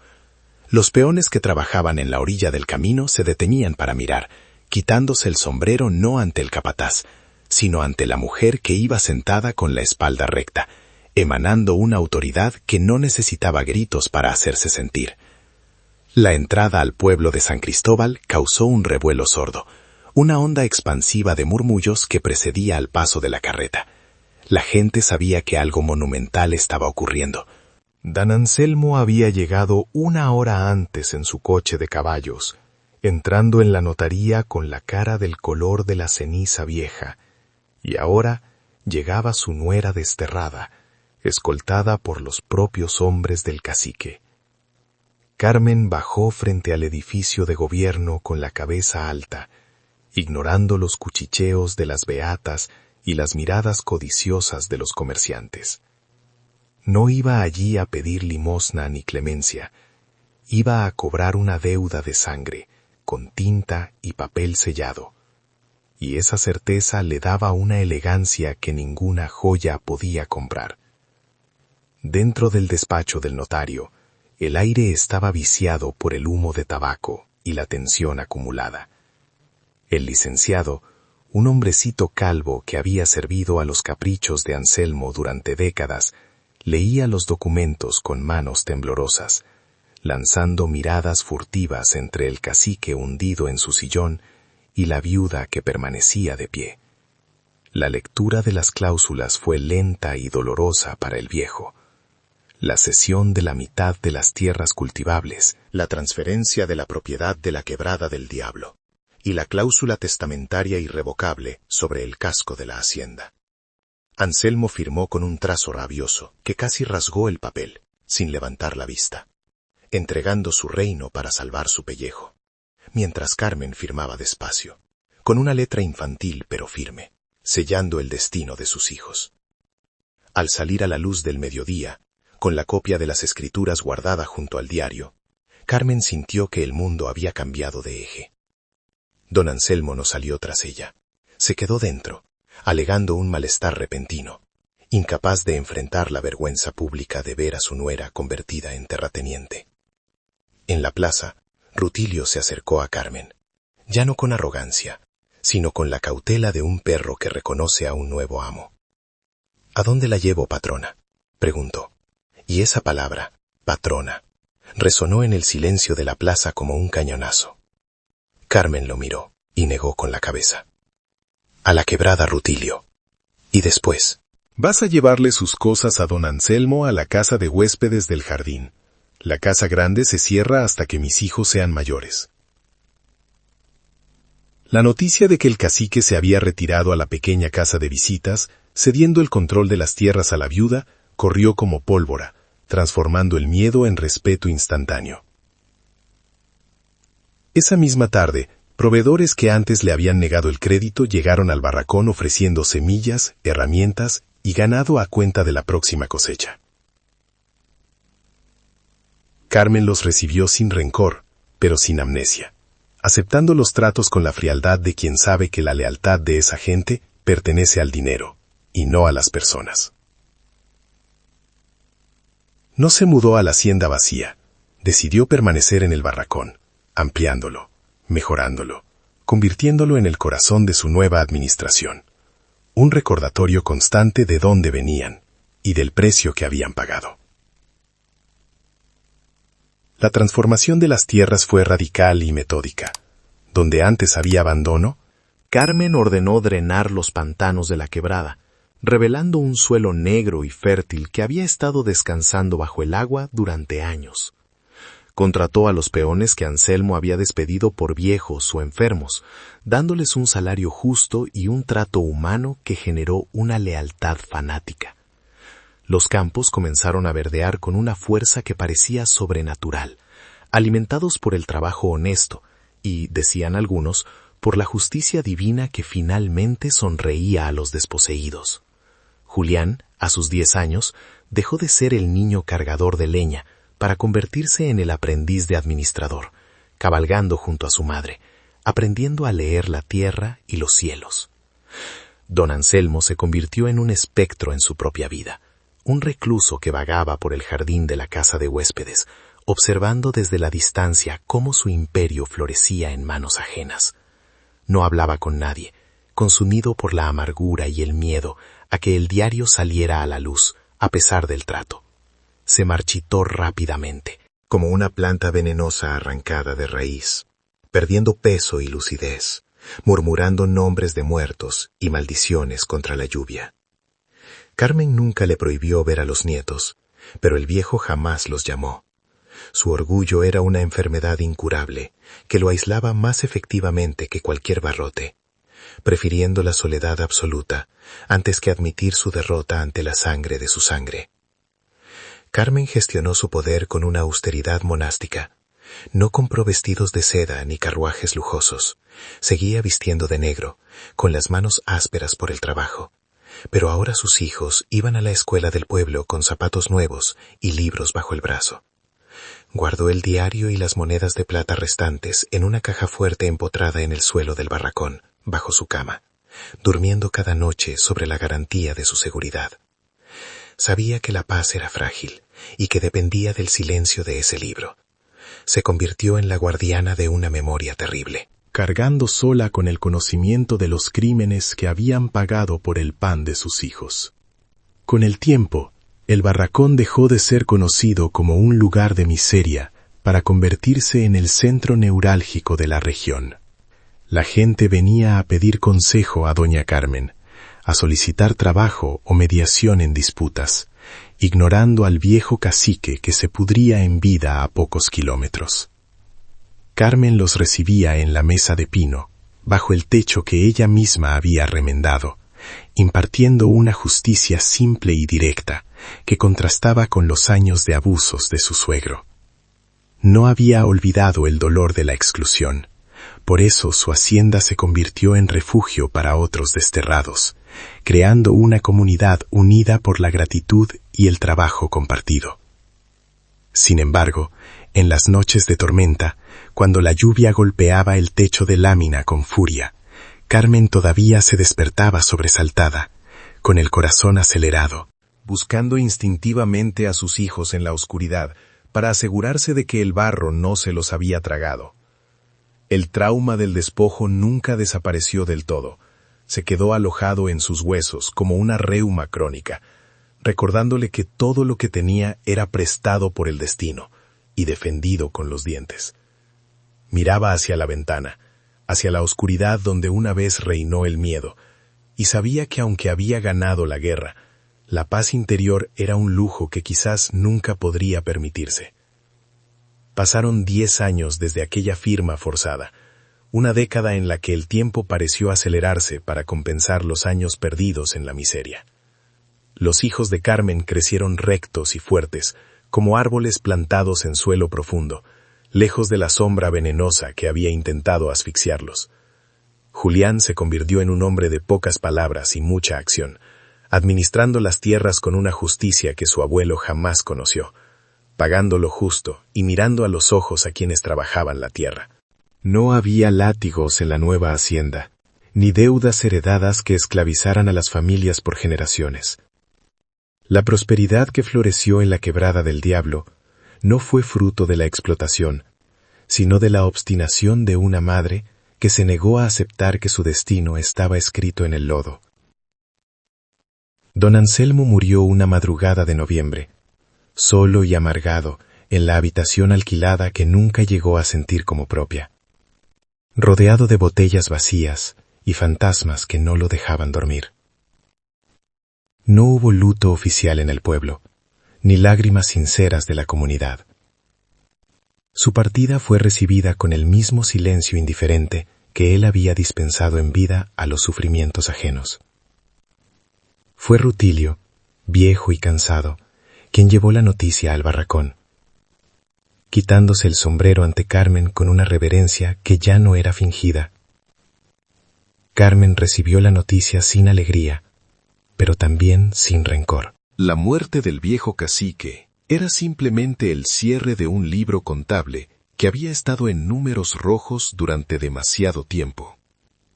Los peones que trabajaban en la orilla del camino se detenían para mirar, quitándose el sombrero no ante el capataz, sino ante la mujer que iba sentada con la espalda recta, emanando una autoridad que no necesitaba gritos para hacerse sentir. La entrada al pueblo de San Cristóbal causó un revuelo sordo, una onda expansiva de murmullos que precedía al paso de la carreta. La gente sabía que algo monumental estaba ocurriendo. Dan Anselmo había llegado 1 hora antes en su coche de caballos, entrando en la notaría con la cara del color de la ceniza vieja, y ahora llegaba su nuera desterrada, escoltada por los propios hombres del cacique. Carmen bajó frente al edificio de gobierno con la cabeza alta, ignorando los cuchicheos de las beatas y las miradas codiciosas de los comerciantes. No iba allí a pedir limosna ni clemencia, iba a cobrar una deuda de sangre, con tinta y papel sellado, y esa certeza le daba una elegancia que ninguna joya podía comprar. Dentro del despacho del notario, el aire estaba viciado por el humo de tabaco y la tensión acumulada. El licenciado, un hombrecito calvo que había servido a los caprichos de Anselmo durante décadas, leía los documentos con manos temblorosas, lanzando miradas furtivas entre el cacique hundido en su sillón y la viuda que permanecía de pie. La lectura de las cláusulas fue lenta y dolorosa para el viejo. La cesión de la mitad de las tierras cultivables, la transferencia de la propiedad de la Quebrada del Diablo, y la cláusula testamentaria irrevocable sobre el casco de la hacienda. Anselmo firmó con un trazo rabioso que casi rasgó el papel, sin levantar la vista, entregando su reino para salvar su pellejo, mientras Carmen firmaba despacio, con una letra infantil pero firme, sellando el destino de sus hijos. Al salir a la luz del mediodía, con la copia de las escrituras guardada junto al diario, Carmen sintió que el mundo había cambiado de eje. Don Anselmo no salió tras ella. Se quedó dentro, alegando un malestar repentino, incapaz de enfrentar la vergüenza pública de ver a su nuera convertida en terrateniente. En la plaza, Rutilio se acercó a Carmen, ya no con arrogancia, sino con la cautela de un perro que reconoce a un nuevo amo. ¿A dónde la llevo, patrona?, preguntó. Y esa palabra, patrona, resonó en el silencio de la plaza como un cañonazo. Carmen lo miró y negó con la cabeza. A la quebrada, Rutilio. Y después. Vas a llevarle sus cosas a don Anselmo a la casa de huéspedes del jardín. La casa grande se cierra hasta que mis hijos sean mayores. La noticia de que el cacique se había retirado a la pequeña casa de visitas, cediendo el control de las tierras a la viuda, corrió como pólvora, transformando el miedo en respeto instantáneo. Esa misma tarde, proveedores que antes le habían negado el crédito llegaron al barracón ofreciendo semillas, herramientas y ganado a cuenta de la próxima cosecha. Carmen los recibió sin rencor, pero sin amnesia, aceptando los tratos con la frialdad de quien sabe que la lealtad de esa gente pertenece al dinero, y no a las personas. No se mudó a la hacienda vacía, decidió permanecer en el barracón, ampliándolo, mejorándolo, convirtiéndolo en el corazón de su nueva administración, un recordatorio constante de dónde venían y del precio que habían pagado. La transformación de las tierras fue radical y metódica. Donde antes había abandono, Carmen ordenó drenar los pantanos de la quebrada, revelando un suelo negro y fértil que había estado descansando bajo el agua durante años. Contrató a los peones que Anselmo había despedido por viejos o enfermos, dándoles un salario justo y un trato humano que generó una lealtad fanática. Los campos comenzaron a verdear con una fuerza que parecía sobrenatural, alimentados por el trabajo honesto y, decían algunos, por la justicia divina que finalmente sonreía a los desposeídos. Julián, a sus 10 años, dejó de ser el niño cargador de leña para convertirse en el aprendiz de administrador, cabalgando junto a su madre, aprendiendo a leer la tierra y los cielos. Don Anselmo se convirtió en un espectro en su propia vida, un recluso que vagaba por el jardín de la casa de huéspedes, observando desde la distancia cómo su imperio florecía en manos ajenas. No hablaba con nadie, consumido por la amargura y el miedo a que el diario saliera a la luz, a pesar del trato. Se marchitó rápidamente, como una planta venenosa arrancada de raíz, perdiendo peso y lucidez, murmurando nombres de muertos y maldiciones contra la lluvia. Carmen nunca le prohibió ver a los nietos, pero el viejo jamás los llamó. Su orgullo era una enfermedad incurable, que lo aislaba más efectivamente que cualquier barrote, prefiriendo la soledad absoluta antes que admitir su derrota ante la sangre de su sangre. Carmen gestionó su poder con una austeridad monástica. No compró vestidos de seda ni carruajes lujosos. Seguía vistiendo de negro, con las manos ásperas por el trabajo. Pero ahora sus hijos iban a la escuela del pueblo con zapatos nuevos y libros bajo el brazo. Guardó el diario y las monedas de plata restantes en una caja fuerte empotrada en el suelo del barracón, bajo su cama, durmiendo cada noche sobre la garantía de su seguridad. Sabía que la paz era frágil y que dependía del silencio de ese libro. Se convirtió en la guardiana de una memoria terrible, cargando sola con el conocimiento de los crímenes que habían pagado por el pan de sus hijos. Con el tiempo, el barracón dejó de ser conocido como un lugar de miseria para convertirse en el centro neurálgico de la región. La gente venía a pedir consejo a doña Carmen, a solicitar trabajo o mediación en disputas, ignorando al viejo cacique que se pudría en vida a pocos kilómetros. Carmen los recibía en la mesa de pino, bajo el techo que ella misma había remendado, impartiendo una justicia simple y directa que contrastaba con los años de abusos de su suegro. No había olvidado el dolor de la exclusión, por eso su hacienda se convirtió en refugio para otros desterrados, creando una comunidad unida por la gratitud y el trabajo compartido. Sin embargo, en las noches de tormenta, cuando la lluvia golpeaba el techo de lámina con furia, Carmen todavía se despertaba sobresaltada, con el corazón acelerado, buscando instintivamente a sus hijos en la oscuridad para asegurarse de que el barro no se los había tragado. El trauma del despojo nunca desapareció del todo. Se quedó alojado en sus huesos como una reuma crónica, recordándole que todo lo que tenía era prestado por el destino y defendido con los dientes. Miraba hacia la ventana, hacia la oscuridad donde una vez reinó el miedo, y sabía que aunque había ganado la guerra, la paz interior era un lujo que quizás nunca podría permitirse. Pasaron 10 años desde aquella firma forzada, una década en la que el tiempo pareció acelerarse para compensar los años perdidos en la miseria. Los hijos de Carmen crecieron rectos y fuertes, como árboles plantados en suelo profundo, lejos de la sombra venenosa que había intentado asfixiarlos. Julián se convirtió en un hombre de pocas palabras y mucha acción, administrando las tierras con una justicia que su abuelo jamás conoció, pagando lo justo y mirando a los ojos a quienes trabajaban la tierra. No había látigos en la nueva hacienda, ni deudas heredadas que esclavizaran a las familias por generaciones. La prosperidad que floreció en la quebrada del Diablo no fue fruto de la explotación, sino de la obstinación de una madre que se negó a aceptar que su destino estaba escrito en el lodo. Don Anselmo murió una madrugada de noviembre, solo y amargado, en la habitación alquilada que nunca llegó a sentir como propia, rodeado de botellas vacías y fantasmas que no lo dejaban dormir. No hubo luto oficial en el pueblo, ni lágrimas sinceras de la comunidad. Su partida fue recibida con el mismo silencio indiferente que él había dispensado en vida a los sufrimientos ajenos. Fue Rutilio, viejo y cansado, quien llevó la noticia al barracón, quitándose el sombrero ante Carmen con una reverencia que ya no era fingida. Carmen recibió la noticia sin alegría, pero también sin rencor. La muerte del viejo cacique era simplemente el cierre de un libro contable que había estado en números rojos durante demasiado tiempo.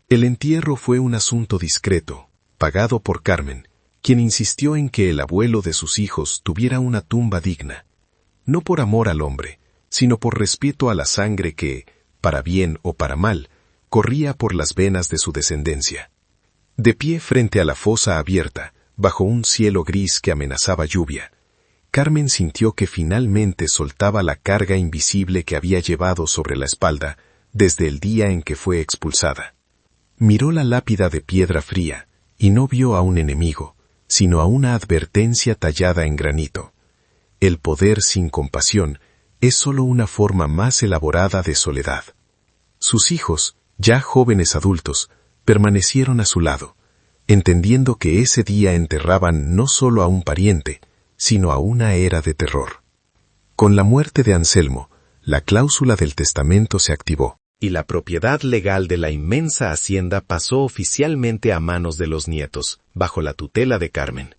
El entierro fue un asunto discreto, pagado por Carmen, quien insistió en que el abuelo de sus hijos tuviera una tumba digna, no por amor al hombre, sino por respeto a la sangre que, para bien o para mal, corría por las venas de su descendencia. De pie frente a la fosa abierta, bajo un cielo gris que amenazaba lluvia, Carmen sintió que finalmente soltaba la carga invisible que había llevado sobre la espalda desde el día en que fue expulsada. Miró la lápida de piedra fría y no vio a un enemigo, sino a una advertencia tallada en granito. El poder sin compasión es solo una forma más elaborada de soledad. Sus hijos, ya jóvenes adultos, permanecieron a su lado, entendiendo que ese día enterraban no solo a un pariente, sino a una era de terror. Con la muerte de Anselmo, la cláusula del testamento se activó, y la propiedad legal de la inmensa hacienda pasó oficialmente a manos de los nietos, bajo la tutela de Carmen.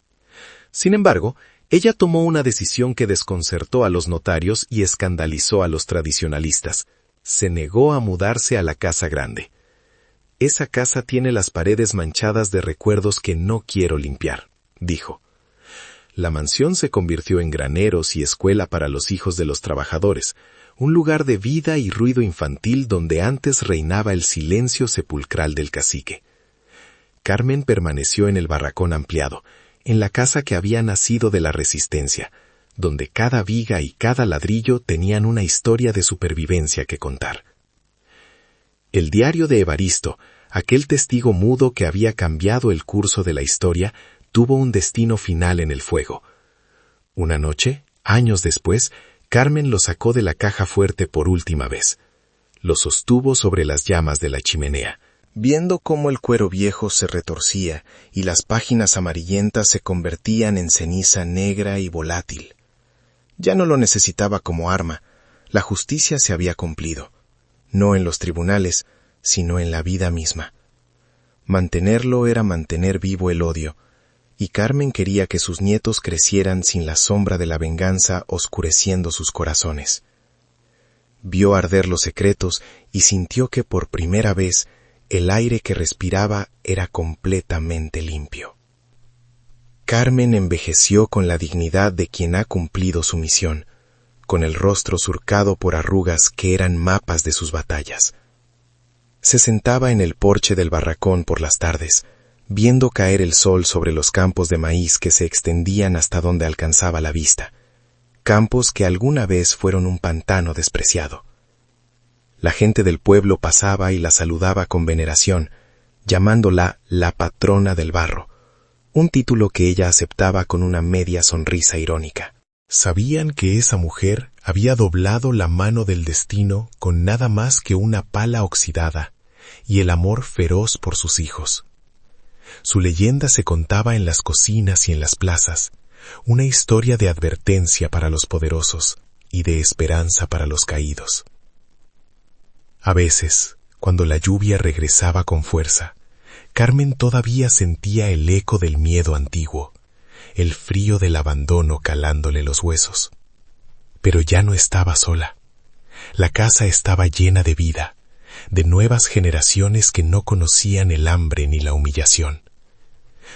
Sin embargo, ella tomó una decisión que desconcertó a los notarios y escandalizó a los tradicionalistas. Se negó a mudarse a la casa grande. «Esa casa tiene las paredes manchadas de recuerdos que no quiero limpiar», dijo. La mansión se convirtió en graneros y escuela para los hijos de los trabajadores, un lugar de vida y ruido infantil donde antes reinaba el silencio sepulcral del cacique. Carmen permaneció en el barracón ampliado, en la casa que había nacido de la resistencia, donde cada viga y cada ladrillo tenían una historia de supervivencia que contar. El diario de Evaristo, aquel testigo mudo que había cambiado el curso de la historia, tuvo un destino final en el fuego. Una noche, años después, Carmen lo sacó de la caja fuerte por última vez. Lo sostuvo sobre las llamas de la chimenea, viendo cómo el cuero viejo se retorcía y las páginas amarillentas se convertían en ceniza negra y volátil. Ya no lo necesitaba como arma. La justicia se había cumplido, no en los tribunales, sino en la vida misma. Mantenerlo era mantener vivo el odio, y Carmen quería que sus nietos crecieran sin la sombra de la venganza oscureciendo sus corazones. Vio arder los secretos y sintió que por primera vez el aire que respiraba era completamente limpio. Carmen envejeció con la dignidad de quien ha cumplido su misión, con el rostro surcado por arrugas que eran mapas de sus batallas. Se sentaba en el porche del barracón por las tardes, viendo caer el sol sobre los campos de maíz que se extendían hasta donde alcanzaba la vista, campos que alguna vez fueron un pantano despreciado. La gente del pueblo pasaba y la saludaba con veneración, llamándola la patrona del barro, un título que ella aceptaba con una media sonrisa irónica. Sabían que esa mujer había doblado la mano del destino con nada más que una pala oxidada y el amor feroz por sus hijos. Su leyenda se contaba en las cocinas y en las plazas, una historia de advertencia para los poderosos y de esperanza para los caídos. A veces, cuando la lluvia regresaba con fuerza, Carmen todavía sentía el eco del miedo antiguo, el frío del abandono calándole los huesos. Pero ya no estaba sola. La casa estaba llena de vida, de nuevas generaciones que no conocían el hambre ni la humillación.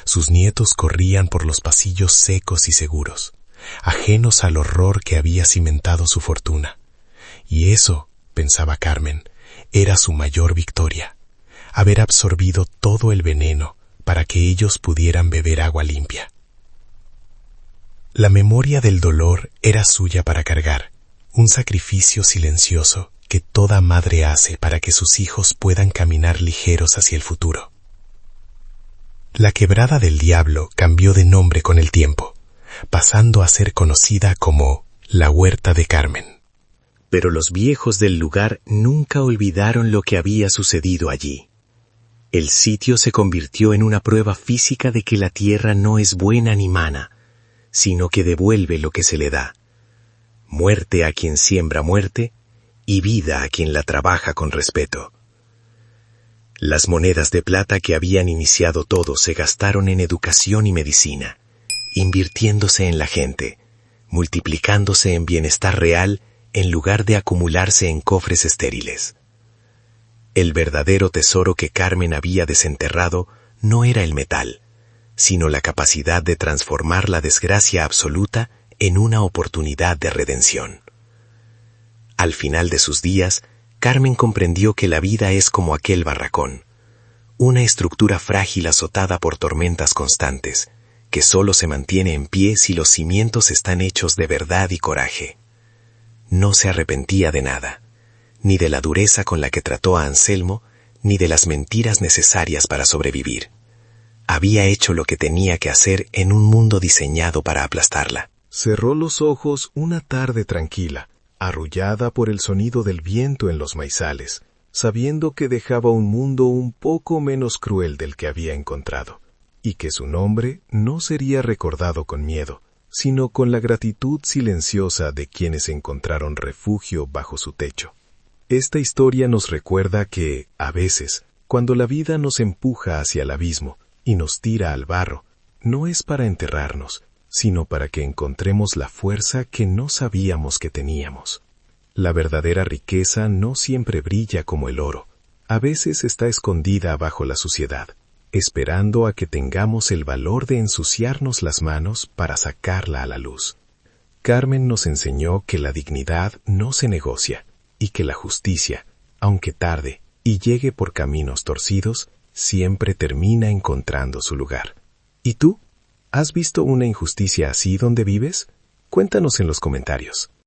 Sus nietos corrían por los pasillos secos y seguros, ajenos al horror que había cimentado su fortuna. Y eso, pensaba Carmen, era su mayor victoria, haber absorbido todo el veneno para que ellos pudieran beber agua limpia. La memoria del dolor era suya para cargar, un sacrificio silencioso que toda madre hace para que sus hijos puedan caminar ligeros hacia el futuro. La Quebrada del Diablo cambió de nombre con el tiempo, pasando a ser conocida como la Huerta de Carmen. Pero los viejos del lugar nunca olvidaron lo que había sucedido allí. El sitio se convirtió en una prueba física de que la tierra no es buena ni mala, sino que devuelve lo que se le da. Muerte a quien siembra muerte y vida a quien la trabaja con respeto. Las monedas de plata que habían iniciado todo se gastaron en educación y medicina, invirtiéndose en la gente, multiplicándose en bienestar real en lugar de acumularse en cofres estériles. El verdadero tesoro que Carmen había desenterrado no era el metal, sino la capacidad de transformar la desgracia absoluta en una oportunidad de redención. Al final de sus días, Carmen comprendió que la vida es como aquel barracón, una estructura frágil azotada por tormentas constantes, que solo se mantiene en pie si los cimientos están hechos de verdad y coraje. No se arrepentía de nada, ni de la dureza con la que trató a Anselmo, ni de las mentiras necesarias para sobrevivir. Había hecho lo que tenía que hacer en un mundo diseñado para aplastarla. Cerró los ojos una tarde tranquila, arrullada por el sonido del viento en los maizales, sabiendo que dejaba un mundo un poco menos cruel del que había encontrado, y que su nombre no sería recordado con miedo, sino con la gratitud silenciosa de quienes encontraron refugio bajo su techo. Esta historia nos recuerda que, a veces, cuando la vida nos empuja hacia el abismo y nos tira al barro, no es para enterrarnos, sino para que encontremos la fuerza que no sabíamos que teníamos. La verdadera riqueza no siempre brilla como el oro, a veces está escondida bajo la suciedad, esperando a que tengamos el valor de ensuciarnos las manos para sacarla a la luz. Carmen nos enseñó que la dignidad no se negocia, y que la justicia, aunque tarde y llegue por caminos torcidos, siempre termina encontrando su lugar. ¿Y tú? ¿Has visto una injusticia así donde vives? Cuéntanos en los comentarios.